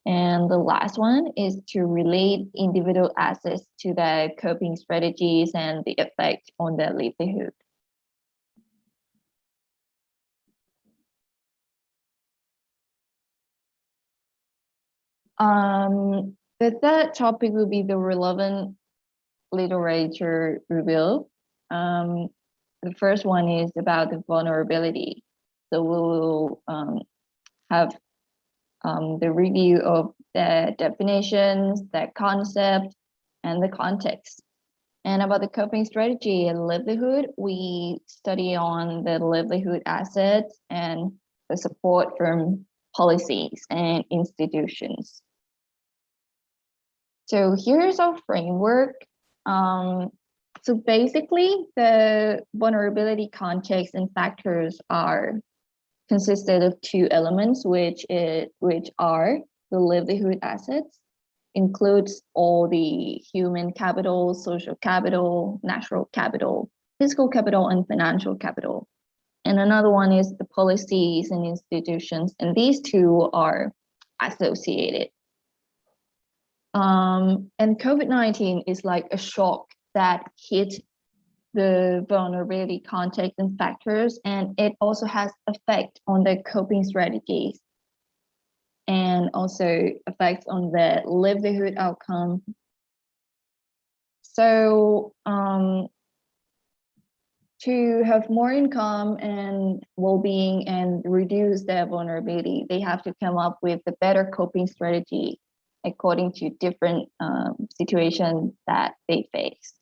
And the last one is to relate individual assets to their coping strategies and the effect on their livelihood. The third topic will be the relevant literature review. The first one is about the vulnerability. So we will have the review of the definitions, the concept, and the context. And about the coping strategy and livelihood, we study on the livelihood assets and the support from policies and institutions. So here's our framework. So basically, the vulnerability context and factors are consisted of two elements, which are the livelihood assets, includes all the human capital, social capital, natural capital, physical capital, and financial capital. And another one is the policies and institutions, and these two are associated. And COVID-19 is like a shock that hit the vulnerability context and factors, and it also has effect on the coping strategies and also effects on the livelihood outcome. So to have more income and well-being and reduce their vulnerability, they have to come up with a better coping strategy according to different situations that they face.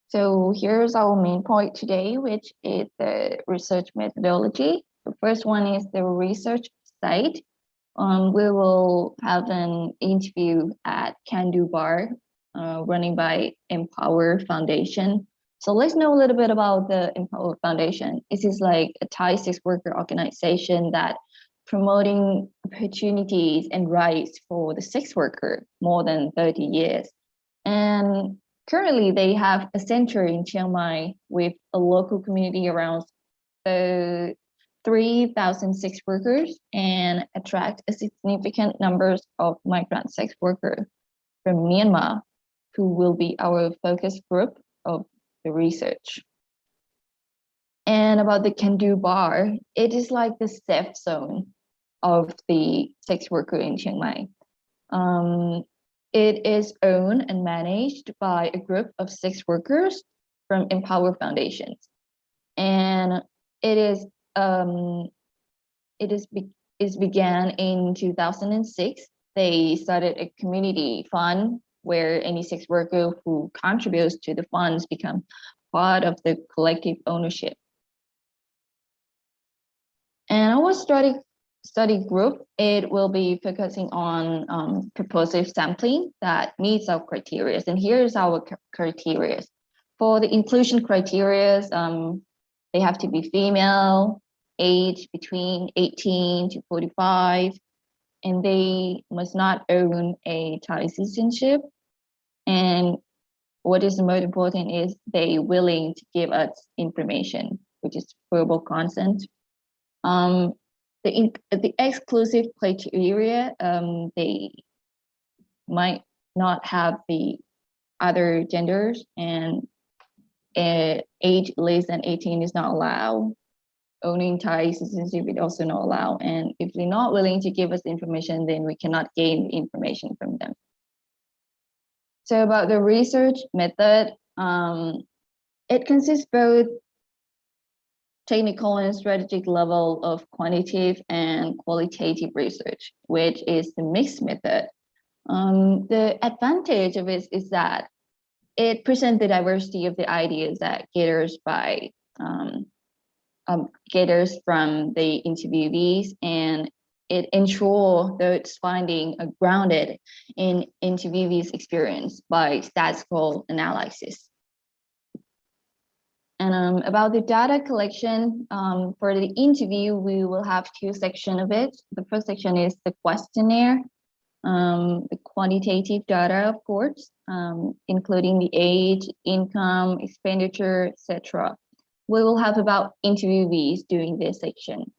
So here's our main point today, which is the research methodology. The first one is the research site. We will have an interview at Can Do Bar, running by Empower Foundation. So let's know a little bit about the Empower Foundation. This is like a Thai sex worker organization that promoting opportunities and rights for the sex worker more than 30 years. And currently they have a center in Chiang Mai with a local community around 3,000 sex workers and attract a significant numbers of migrant sex workers from Myanmar, who will be our focus group of the research. And about the Can Do Bar, it is like the safe zone of the sex worker in Chiang Mai. It is owned and managed by a group of sex workers from Empower Foundation, and it began in 2006. They started a community fund where any sex worker who contributes to the funds become part of the collective ownership. And our study group, it will be focusing on purposive sampling that meets our criteria. And here's our criteria. For the inclusion criteria, they have to be female, age between 18 to 45, and they must not own a Thai citizenship. And what is the most important is they willing to give us information, which is verbal consent. The exclusive criteria, they might not have the other genders, and age less than 18 is not allowed. Owning Thai citizenship is also not allowed. And if they're not willing to give us information, then we cannot gain information from them. So about the research method, it consists both technical and strategic level of quantitative and qualitative research, which is the mixed method. The advantage of it is that it presents the diversity of the ideas that gathers from the interviewees, and it ensures those findings are grounded in interviewees' experience by statistical analysis. And And about the data collection, for the interview, we will have two sections of it. The first section is the questionnaire, the quantitative data, of course, including the age, income, expenditure, etc. We will have about interviewees during this section.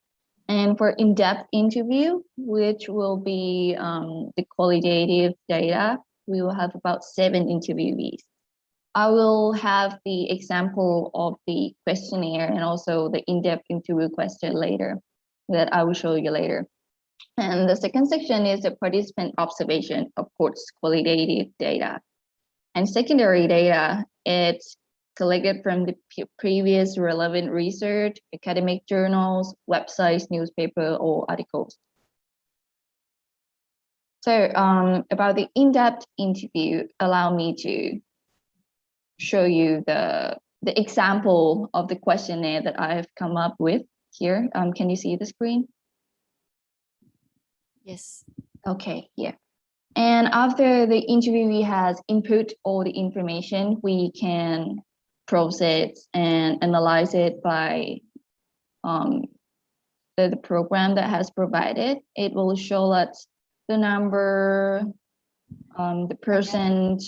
And for in-depth interview, which will be the qualitative data, we will have about 7 interviewees. I will have the example of the questionnaire and also the in-depth interview question later that I will show you later. And the second section is the participant observation, of course, qualitative data. And secondary data, it's collected from the previous relevant research, academic journals, websites, newspaper, or articles. So about the in-depth interview, allow me to show you the example of the questionnaire that I have come up with here. Can you see the screen? Yes. Okay, yeah. And after the interviewee has input all the information, we can process and analyze it by the program that has provided. It will show us the number, the percent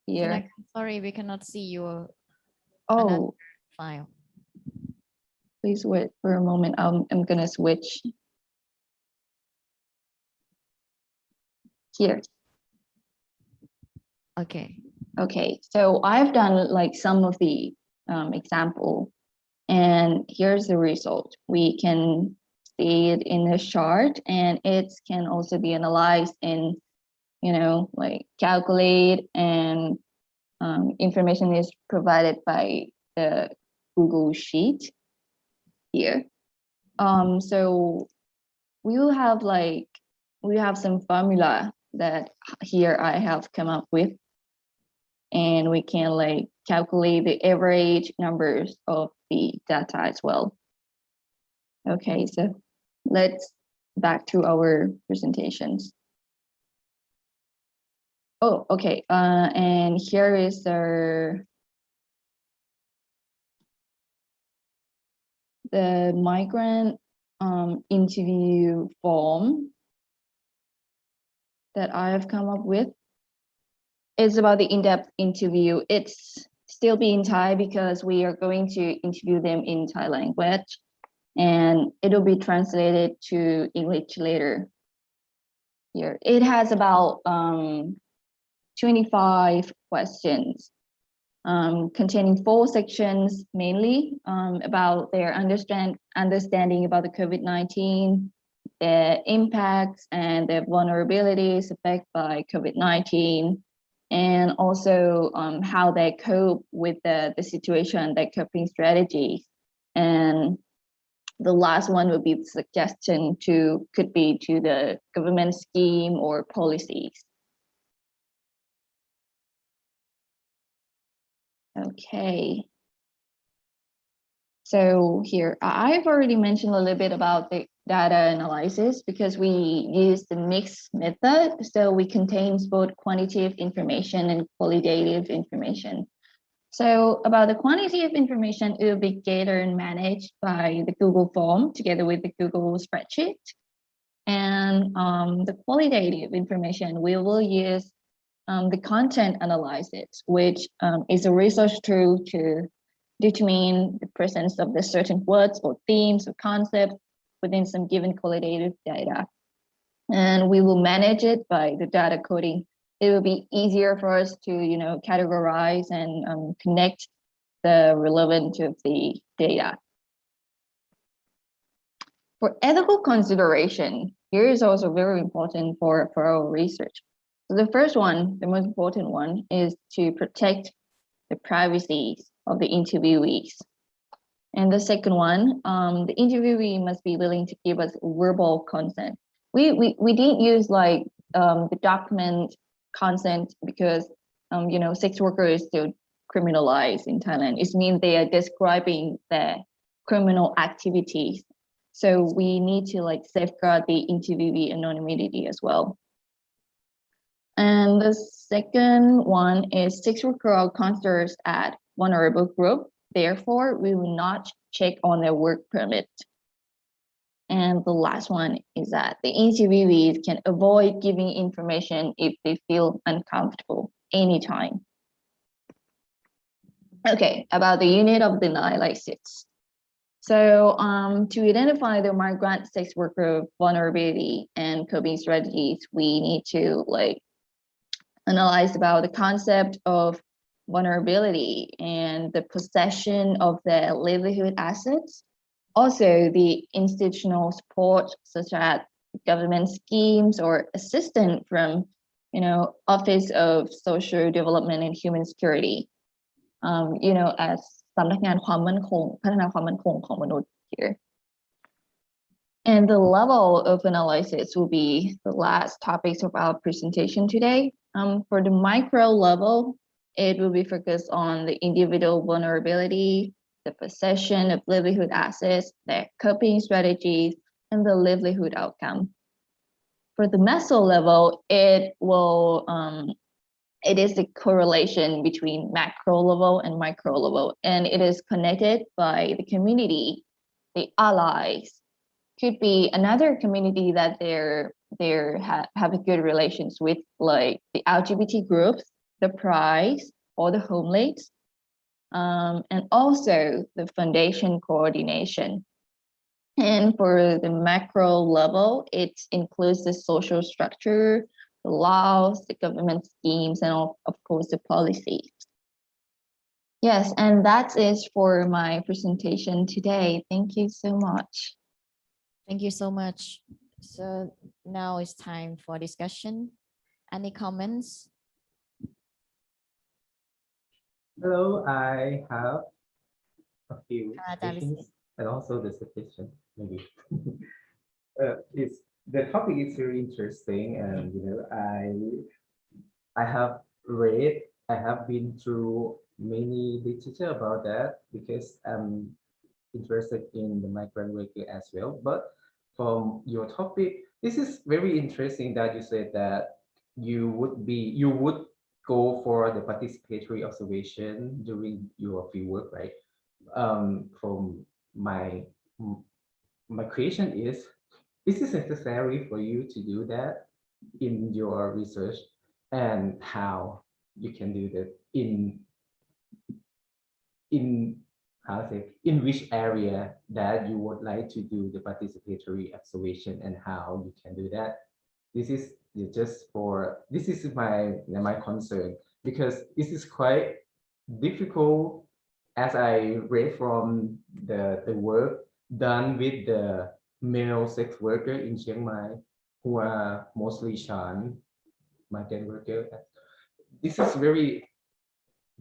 here. Sorry, we cannot see your Oh, file. please wait for a moment. I'm gonna switch. Here. Okay. Okay, so I've done like some of the example, and here's the result. We can see it in the chart, and it can also be analyzed in, like calculate, and information is provided by the Google Sheet here. So we will have some formula that here I have come up with, and we can like calculate the average numbers of the data as well. Okay, so let's back to our presentations. Oh, okay, and here is the migrant interview form that I have come up with. It's about the in-depth interview. It's still be in Thai because we are going to interview them in Thai language, and it'll be translated to English later. Here, it has about 25 questions, containing 4 sections, mainly about their understanding about the COVID-19, their impacts and their vulnerabilities affected by COVID-19, and also how they cope with the situation, their coping strategies. And the last one would be the suggestion could be to the government scheme or policies. Okay. So here, I've already mentioned a little bit about the data analysis because we use the mixed method. So we contain both quantitative information and qualitative information. So about the quantitative information, it will be gathered and managed by the Google form together with the Google spreadsheet. And the qualitative information, we will use the content analysis, which is a research tool to determine the presence of the certain words or themes or concepts within some given qualitative data. And we will manage it by the data coding. It will be easier for us to, categorize and connect the relevance of the data. For ethical consideration, here is also very important for our research. So the first one, the most important one, is to protect the privacy of the interviewees. And the second one, the interviewee must be willing to give us verbal consent. We didn't use like the document consent because sex worker is still criminalized in Thailand. It means they are describing their criminal activities. So we need to like safeguard the interviewee anonymity as well. And the second one is sex worker are considered as vulnerable group Therefore, we will not check on their work permit. And the last one is that the interviewees can avoid giving information if they feel uncomfortable anytime. Okay, about the unit of the analysis. So to identify the migrant sex worker vulnerability and coping strategies, we need to analyze about the concept of vulnerability and the possession of their livelihood assets. Also, the institutional support, such as government schemes or assistance from, Office of Social Development and Human Security, as สำนักงานความมั่นคงพัฒนาความมั่นคงของมนุษย์ here. And the level of analysis will be the last topics of our presentation today. For the micro level, it will be focused on the individual vulnerability, the possession of livelihood assets, their coping strategies, and the livelihood outcome. For the meso level, it is the correlation between macro level and micro level, and it is connected by the community, the allies. Could be another community that have a good relations with, like the LGBT groups, the prize, or the homeless, and also the foundation coordination. And for the macro level, it includes the social structure, the laws, the government schemes, and of course the policies. Yes, and that is for my presentation today. Thank you so much. Thank you so much. So now it's time for discussion. Any comments? Hello, I have a few questions and also the suggestion, maybe. The topic is very interesting, and I have been through many literature about that because I'm interested in the migrant worker as well. But from your topic, this is very interesting that you said that you would go for the participatory observation during your fieldwork, right? From my question is it necessary for you to do that in your research, and how you can do that in which area that you would like to do the participatory observation, and how you can do that? This is my concern, because this is quite difficult, as I read from the work done with the male sex worker in Chiang Mai, who are mostly Shan migrant worker. This is very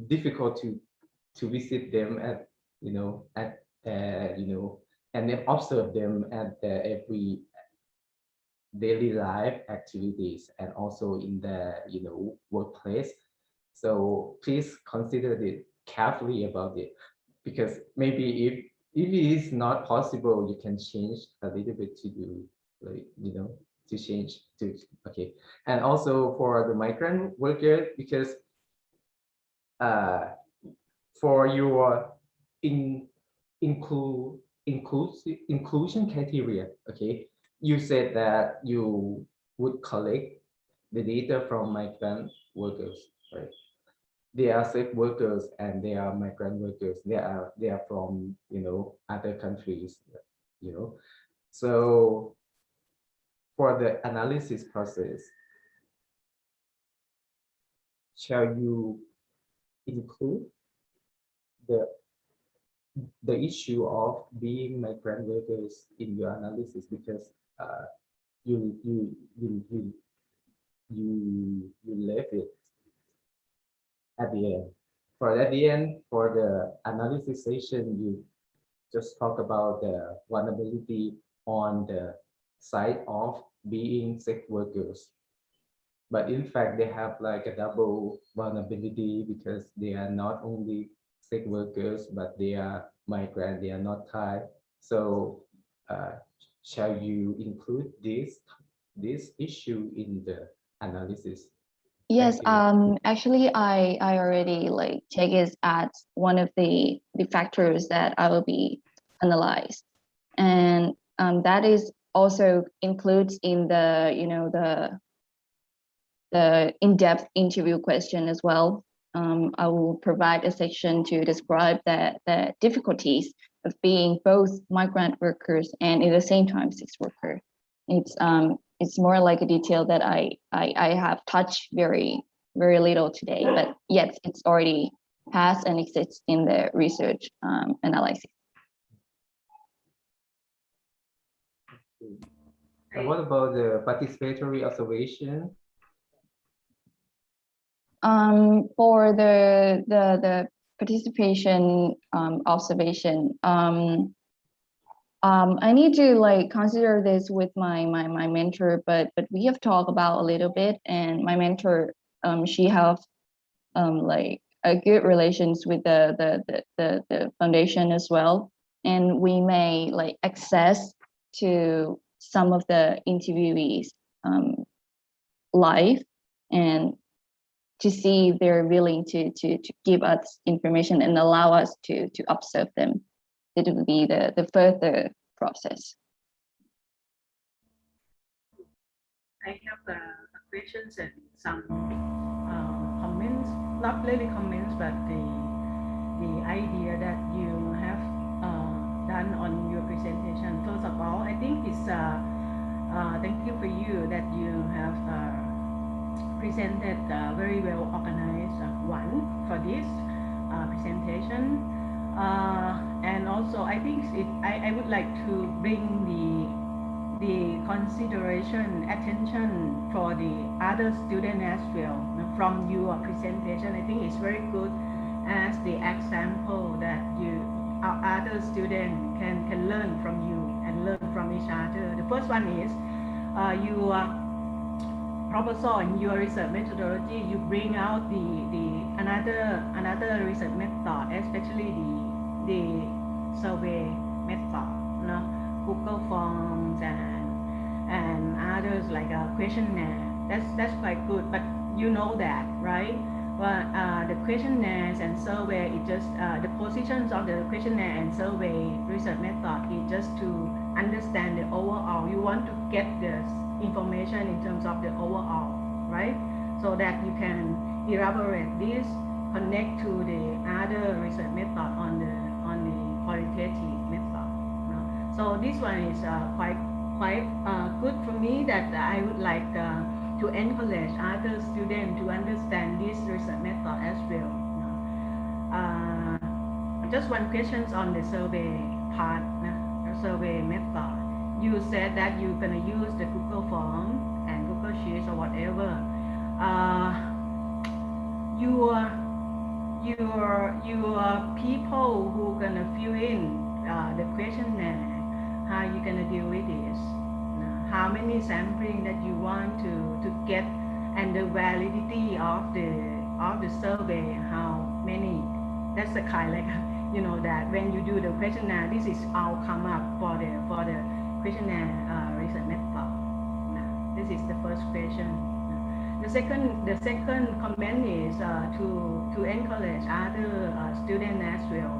difficult to visit them at and then observe them at every daily life activities, and also in the workplace. So please consider it carefully about it, because maybe if it is not possible, you can change a little bit to do to change to okay. And also for the migrant worker, because for your inclusion criteria, okay, you said that you would collect the data from migrant workers, right? They are sex workers and they are migrant workers. They are from other countries, So for the analysis process, shall you include the issue of being migrant workers in your analysis, because you left it at the end. For the analysis session, you just talk about the vulnerability on the side of being sex workers. But in fact, they have like a double vulnerability, because they are not only sex workers, but they are migrant, they are not Thai. So shall you include this issue in the analysis? Yes, actually, I already like take it as one of the factors that I will be analyzed, and that is also includes in the the in-depth interview question as well. I will provide a section to describe the difficulties of being both migrant workers and at the same time sex worker. It's more like a detail that I have touched very little today, but yes, it's already has and exists in the research analysis. And what about the participatory observation? For the participation observation, I need to like consider this with my mentor, but we have talked about a little bit, and my mentor, she have like a good relations with the foundation as well, and we may like access to some of the interviewees live and to see if they're willing to give us information and allow us to observe them. It will be the further process. I have questions and some comments, not really comments, but the idea that you have done on your presentation. First of all, I think it's thank you for you that you have presented very well organized one for this presentation, and also I think I would like to bring the consideration attention for the other student as well from your presentation. I think it's very good as the example that our other students can learn from you and learn from each other. The first one is you proposal and your research methodology, you bring out another research method, especially the survey method, Google Forms and others like a questionnaire. That's quite good, but you know that, right? Well, the questionnaires and survey, it just the positions of the questionnaire and survey research method is just to understand the overall. You want to get this information in terms of the overall, right? So that you can elaborate this, connect to the other research method on the qualitative method. So this one is quite good for me, that I would like to encourage other students to understand this research method as well. Just one question on the survey part, the survey method. You said that you're going to use the Google Form and Google Sheets or whatever. Your people who going to fill in the questionnaire, how you going to deal with this? How many sampling that you want to get, and the validity of the survey, how many? That's the kind, like, that when you do the questionnaire, this is all come up for the questionnaire research method. This is the first question. The second comment is to encourage other students as well,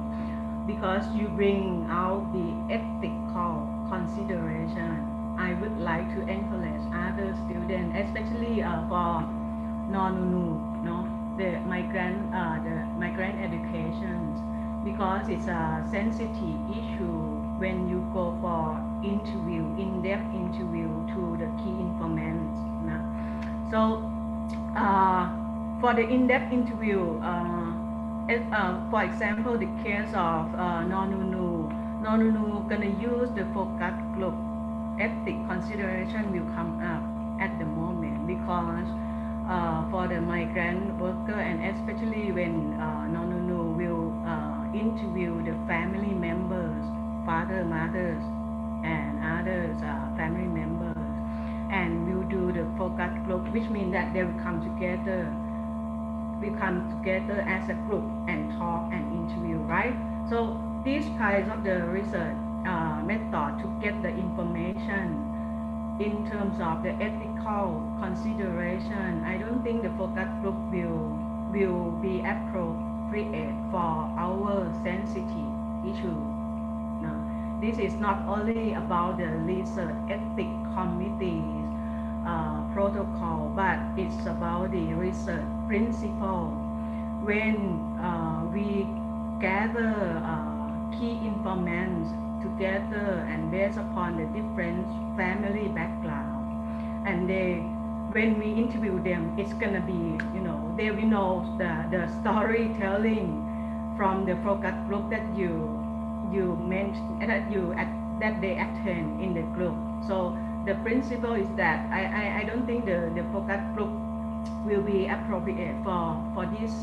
because you bring out the ethical consideration. I would like to encourage other students, especially for non-UNU, the migrant education, because it's a sensitive issue when you go for interview, in-depth interview to the key informants. So for the in-depth interview, for example, the case of non-UNU gonna use the focus group. Ethic consideration will come up at the moment, because for the migrant worker, and especially when non-UNU will interview the family members, father, mothers, and others family members, and will do the focus group, which means that they will come together as a group and talk and interview, right? So these kinds of the research method to get the information in terms of the ethical consideration, I don't think the focus group will be appropriate for our sensitive issue. No, this is not only about the research ethic committee's protocol, but it's about the research principle. When we gather key informants together and based upon the different family background, and when we interview them, it's gonna be, they will know the storytelling from the focus group that you mentioned, that they attend in the group. So the principle is that I don't think the focus group will be appropriate for this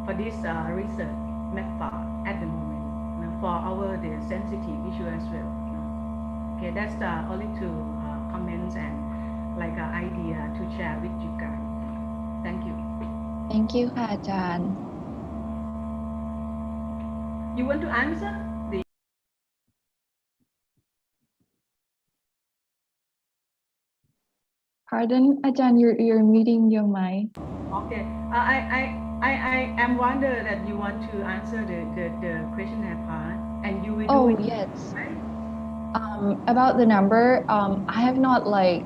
research method at the moment, for the sensitive issue as well. Okay, that's the only two comments and like an idea to share with you guys. Thank you. Thank you, ค่ะอาจารย์ You want to answer? Pardon, อาจารย์ you're muting your mic. Okay, I am wonder that you want to answer the questionnaire part, and you will do it. Yes. Right? About the number, I have not like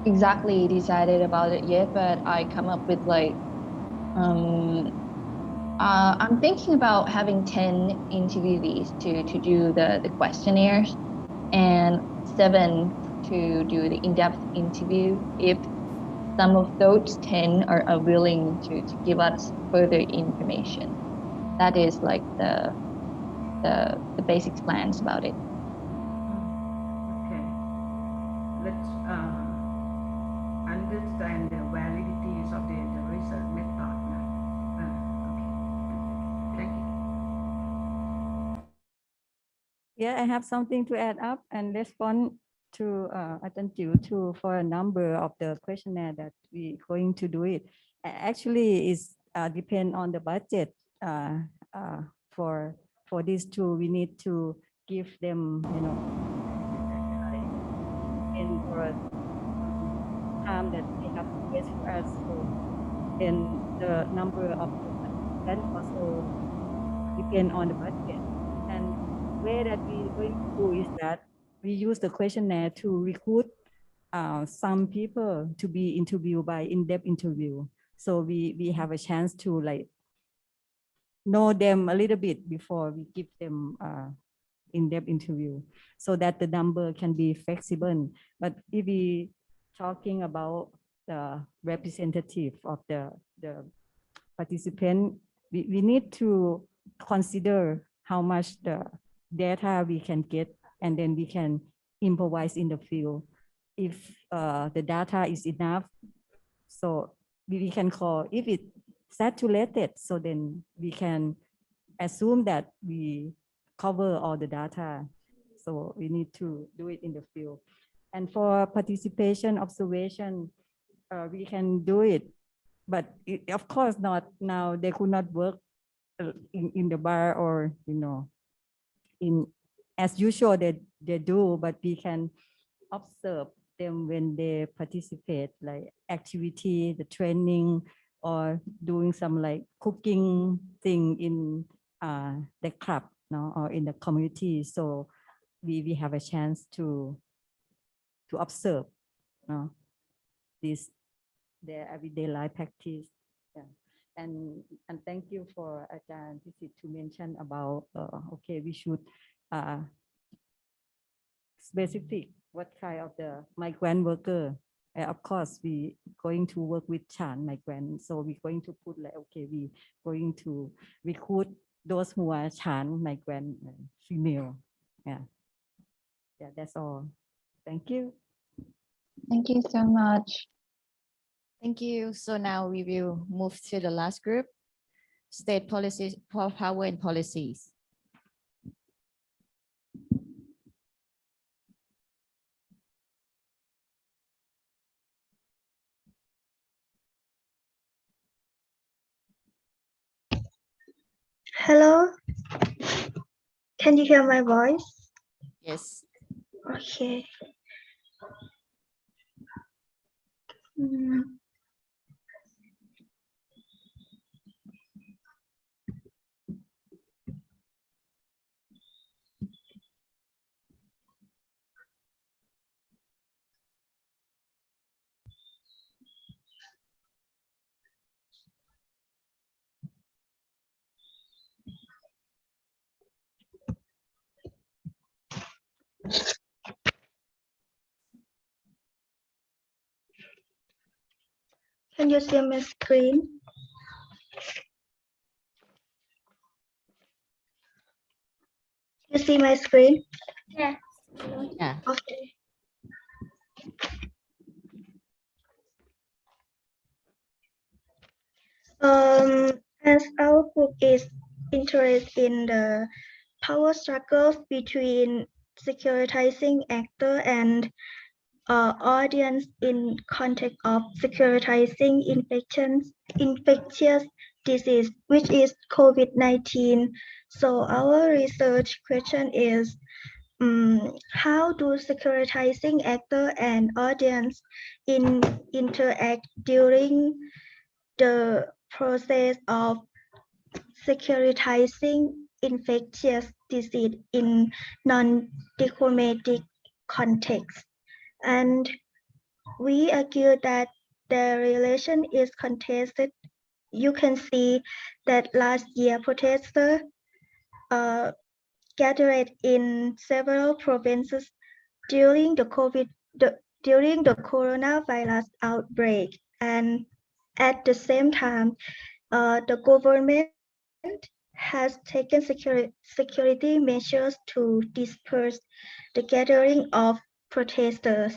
exactly decided about it yet, but I come up with like I'm thinking about having 10 interviewees to do the questionnaires and 7 to do the in-depth interview if some of those 10 are willing to give us further information. That is like the basic plans about it. Okay, let's understand the validities of the research method now. Okay, thank you. Yeah, I have something to add up and respond to Ajahn Jiu for a number of the questionnaire that we going to do it. Actually, is depend on the budget. For these two, we need to give them, in for time that they have to wait for us. So, and the number of that also depend on the budget. And way that we going to do is that we use the questionnaire to recruit some people to be interviewed by in-depth interview. So we have a chance to like know them a little bit before we give them in-depth interview, so that the number can be flexible. But if we talking about the representative of the participant, we need to consider how much the data we can get, and then we can improvise in the field. If the data is enough, so we can call, if it's saturated, so then we can assume that we cover all the data. So we need to do it in the field. And for participation observation, we can do it, but of course not now. They could not work in the bar or in as usual they do, but we can observe them when they participate, like activity, the training, or doing some like cooking thing in the club, or in the community. So we have a chance to observe this their everyday life practice. Yeah. And thank you for Ajahn Pisit to mention about okay, we should specific what kind of the migrant worker. Of course, we going to work with Chan migrant, so we're going to put like, okay, we going to recruit those who are Chan migrant female. Yeah, that's all. Thank you. Thank you so much. Thank you. So now we will move to the last group, state policies, power and policies. Hello, can you hear my voice? Yes. Okay. Can you see my screen? You see my screen? Yeah. Okay. As our group is interested in the power struggles between securitizing actor and audience in context of securitizing infectious disease, which is COVID-19. So our research question is, how do securitizing actor and audience interact during the process of securitizing infectious disease in non-diplomatic context? And we argue that the relation is contested. You can see that last year protesters gathered in several provinces during the coronavirus outbreak, and at the same time, the government has taken security measures to disperse the gathering of protesters.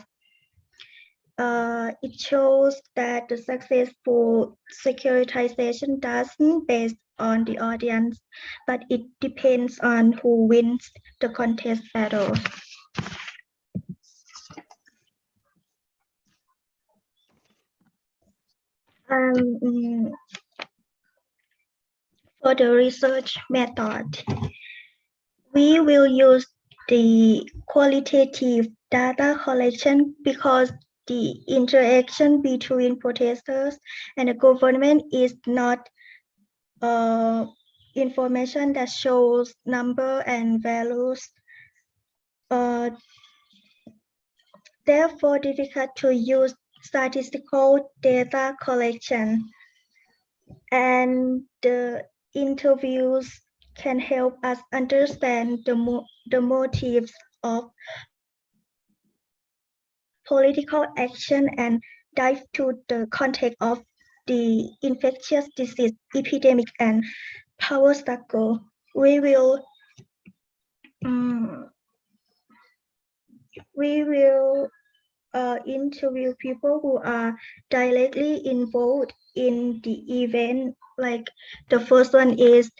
It shows that the successful securitization doesn't based on the audience, but it depends on who wins the contest battle. For the research method, we will use the qualitative data collection because the interaction between protesters and the government is not information that shows number and values. Therefore difficult to use statistical data collection, and the interviews can help us understand the motives of political action and dive to the context of the infectious disease epidemic and power struggle. We will interview people who are directly involved in the event. Like the first one is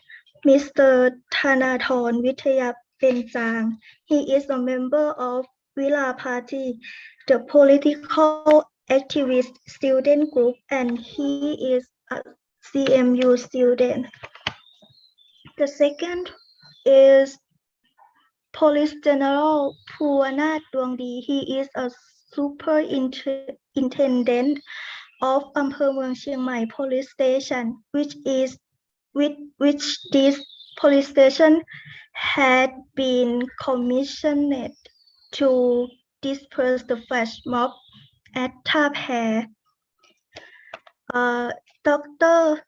Mr. Thanathorn Withaya Penjang. He is a member of Villa Party, the political activist student group, and he is a CMU student. The second is Police General Puranath Dwangdi. He is a superintendent of อำเภอเมืองเชียงใหม่ Police Station, which this police station had been commissioned to disperse the flash mob at Thap Hair. Dr.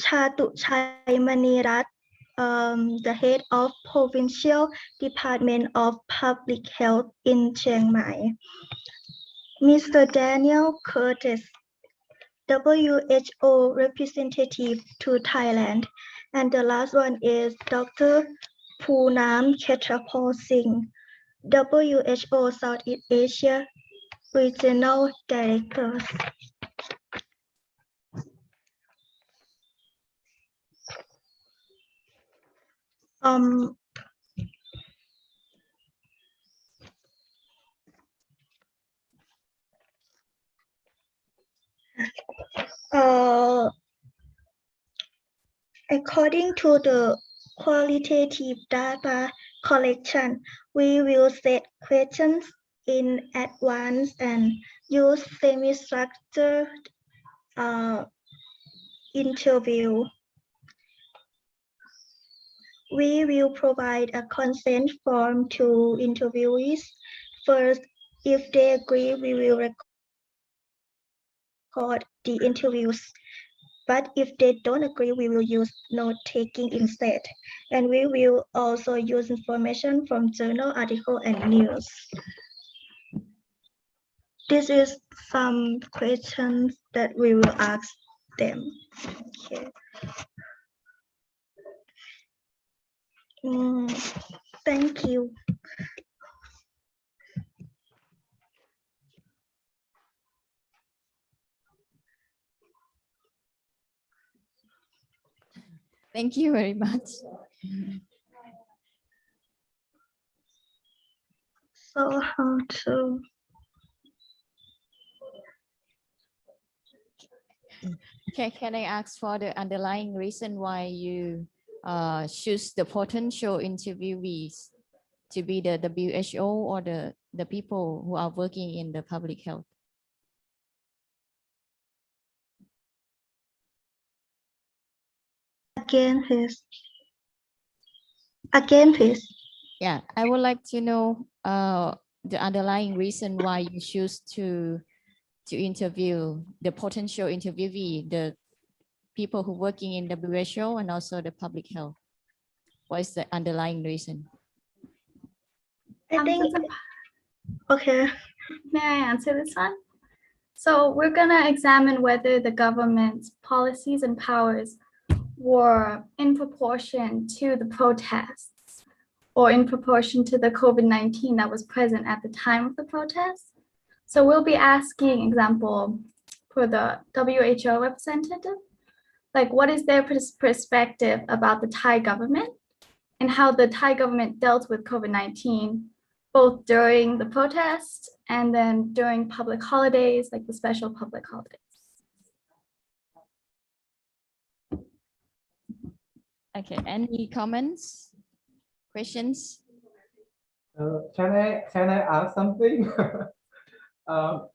Chatuchai Manirat, the head of Provincial Department of Public Health in Chiang Mai. Mr. Daniel Curtis, WHO representative to Thailand. And the last one is Dr. Poonam Khetrapal Singh, WHO Southeast Asia Regional Director. According to the qualitative data collection, we will set questions in advance and use semi-structured interview. We will provide a consent form to interviewees. First, if they agree, we will record the interviews. But if they don't agree, we will use note-taking instead. And we will also use information from journal, article, and news. This is some questions that we will ask them. Okay. Thank you. Thank you very much. So how to... Okay, can I ask for the underlying reason why you choose the potential interviewees to be the WHO or the people who are working in the public health? Again, please. Yeah, I would like to know the underlying reason why you choose to interview the potential interviewee, the people who working in WHO and also the public health. What is the underlying reason? I think, okay. May I answer this one? So we're gonna examine whether the government's policies and powers were in proportion to the protests or in proportion to the COVID-19 that was present at the time of the protests. So we'll be asking, example, for the WHO representative, like what is their perspective about the Thai government and how the Thai government dealt with COVID-19, both during the protests and then during public holidays, like the special public holidays. Okay, any comments, questions? Can I ask something? Can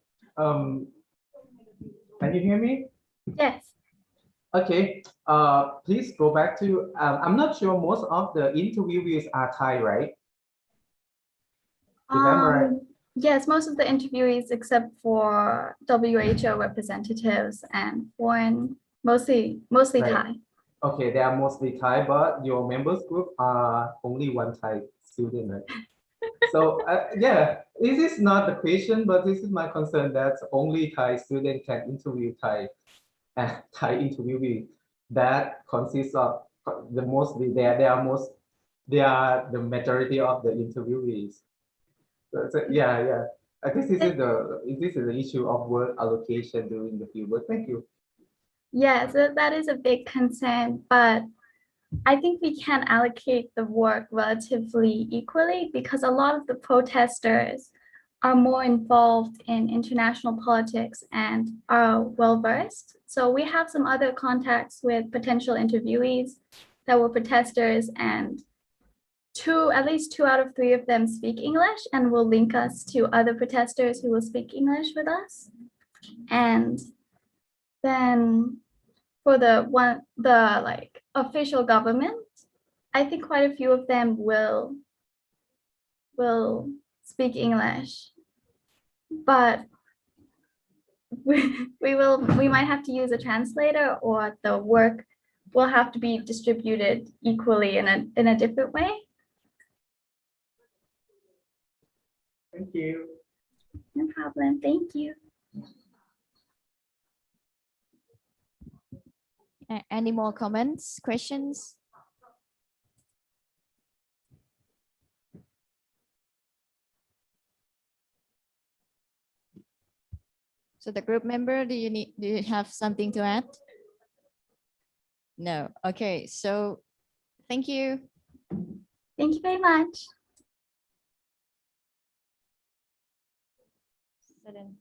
you hear me? Yes. Okay. Please go back to. I'm not sure most of the interviewees are Thai, right? If I'm right. Yes, most of the interviewees, except for WHO representatives and foreign, mostly right. Thai. Okay, they are mostly Thai, but your members group are only one Thai student, right? So yeah, this is not the question, but this is my concern that only Thai student can interview Thai interviewee. That consists of the mostly they are the majority of the interviewees. So yeah. This is the issue of work allocation during the fieldwork. Thank you. Yeah, so that is a big concern, but I think we can allocate the work relatively equally because a lot of the protesters are more involved in international politics and are well-versed. So we have some other contacts with potential interviewees that were protesters, and at least two out of three of them speak English and will link us to other protesters who will speak English with us. And then for the like official government, I think quite a few of them will speak English, but we might have to use a translator, or the work will have to be distributed equally in a different way. Thank you. No problem. Thank you. Any more comments, questions? So the group member, do you have something to add? No. Okay. So thank you. Thank you very much. So then,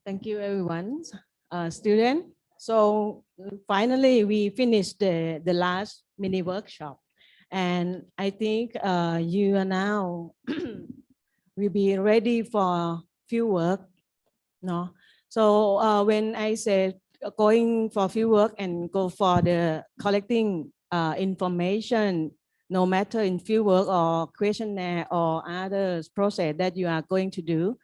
thank you, everyone. Student, So finally, we finished the last mini workshop. And I think you are now will be ready for field work. No? So when I said going for field work and go for the collecting information, no matter in field work or questionnaire or other process that you are going to do,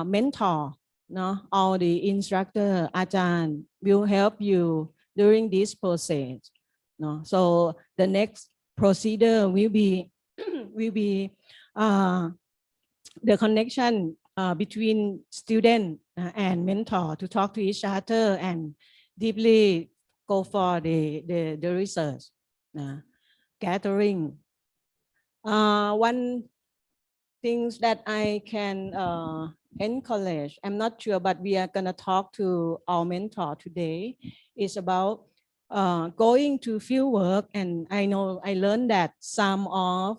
mentor, no, or the instructor, Ajahn, will help you during this process. No? So the next procedure will be the connection between student and mentor to talk to each other and deeply go for the research gathering. One things that I can encourage, I'm not sure, but we are gonna talk to our mentor today, is about going to field work. And I know I learned that some of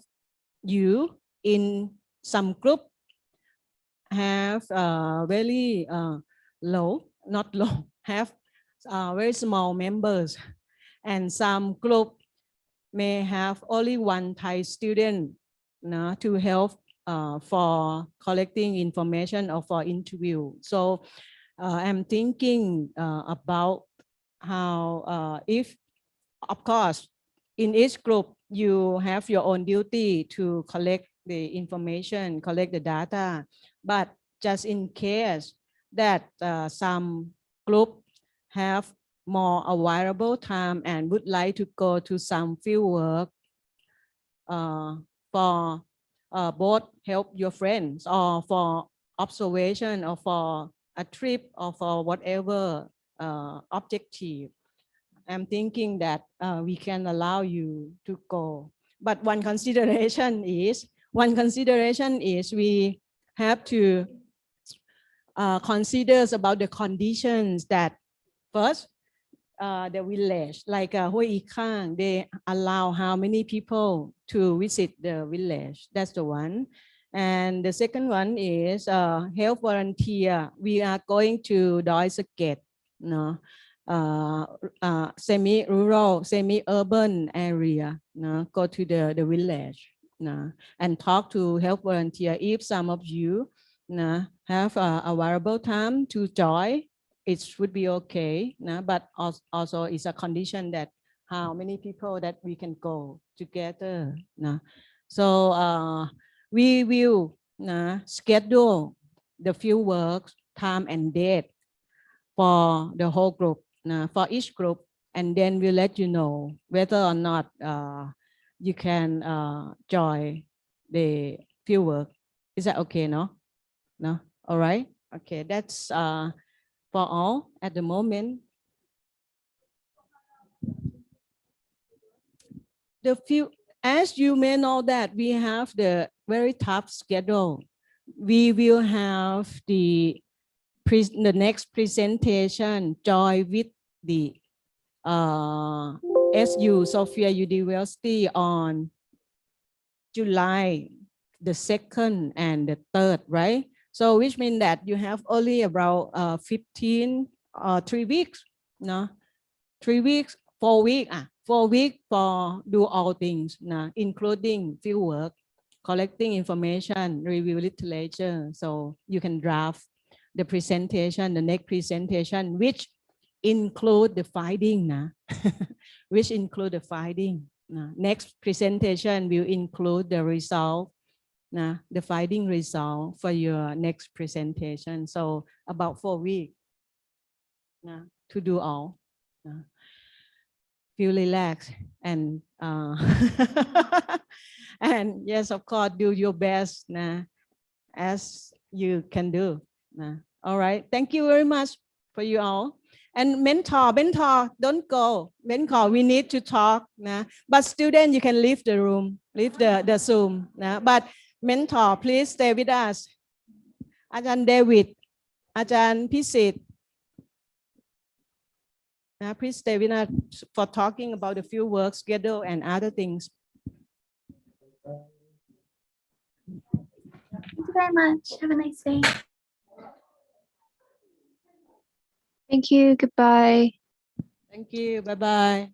you in some group have very low, not low, have very small members, and some group may have only one Thai student to help for collecting information or for interview. So I'm thinking about how if, of course, in each group, you have your own duty to collect the information, collect the data, but just in case that some group have more available time and would like to go to some field work for both help your friends or for observation or for a trip or for whatever objective, I'm thinking that we can allow you to go. But one consideration is we have to consider about the conditions that first, the village, like Hoi Khang, they allow how many people to visit the village. That's the one. And the second one is health volunteer. We are going to Doi Saket, no? Semi-rural, semi-urban area, no? Go to the village, no? And talk to health volunteer. If some of you no, have a available time to join, it would be okay, no? But also it's a condition that how many people that we can go together. No? So we will schedule the field work time and date for the whole group, for each group, and then we'll let you know whether or not you can join the field work. Is that okay? No? No? All right. Okay, that's for all at the moment. The few, as you may know that we have the very tough schedule. We will have the next presentation join with the SU Sophia University on July the 2nd and the 3rd, right? So which means that you have only about 15 or 3 weeks, no? 3 weeks, 4 weeks, 4 weeks for do all things, no? Including field work, collecting information, review literature. So you can draft the presentation, the next presentation, which include the finding, nah? Which include the finding. Nah? Next presentation will include the result, nah? The finding result for your next presentation. So about 4 weeks, nah? To do all. Nah? Feel relaxed and and yes, of course, do your best, nah? As you can do. Nah? All right, thank you very much for you all. And mentor, don't go. Mentor, we need to talk. Nah? But student, you can leave the room, leave the Zoom. Nah? But mentor, please stay with us. Ajahn David, Ajahn Pisit. Please stay with us for talking about the field work schedule and other things. Thank you very much. Have a nice day. Thank you. Goodbye. Thank you. Bye-bye.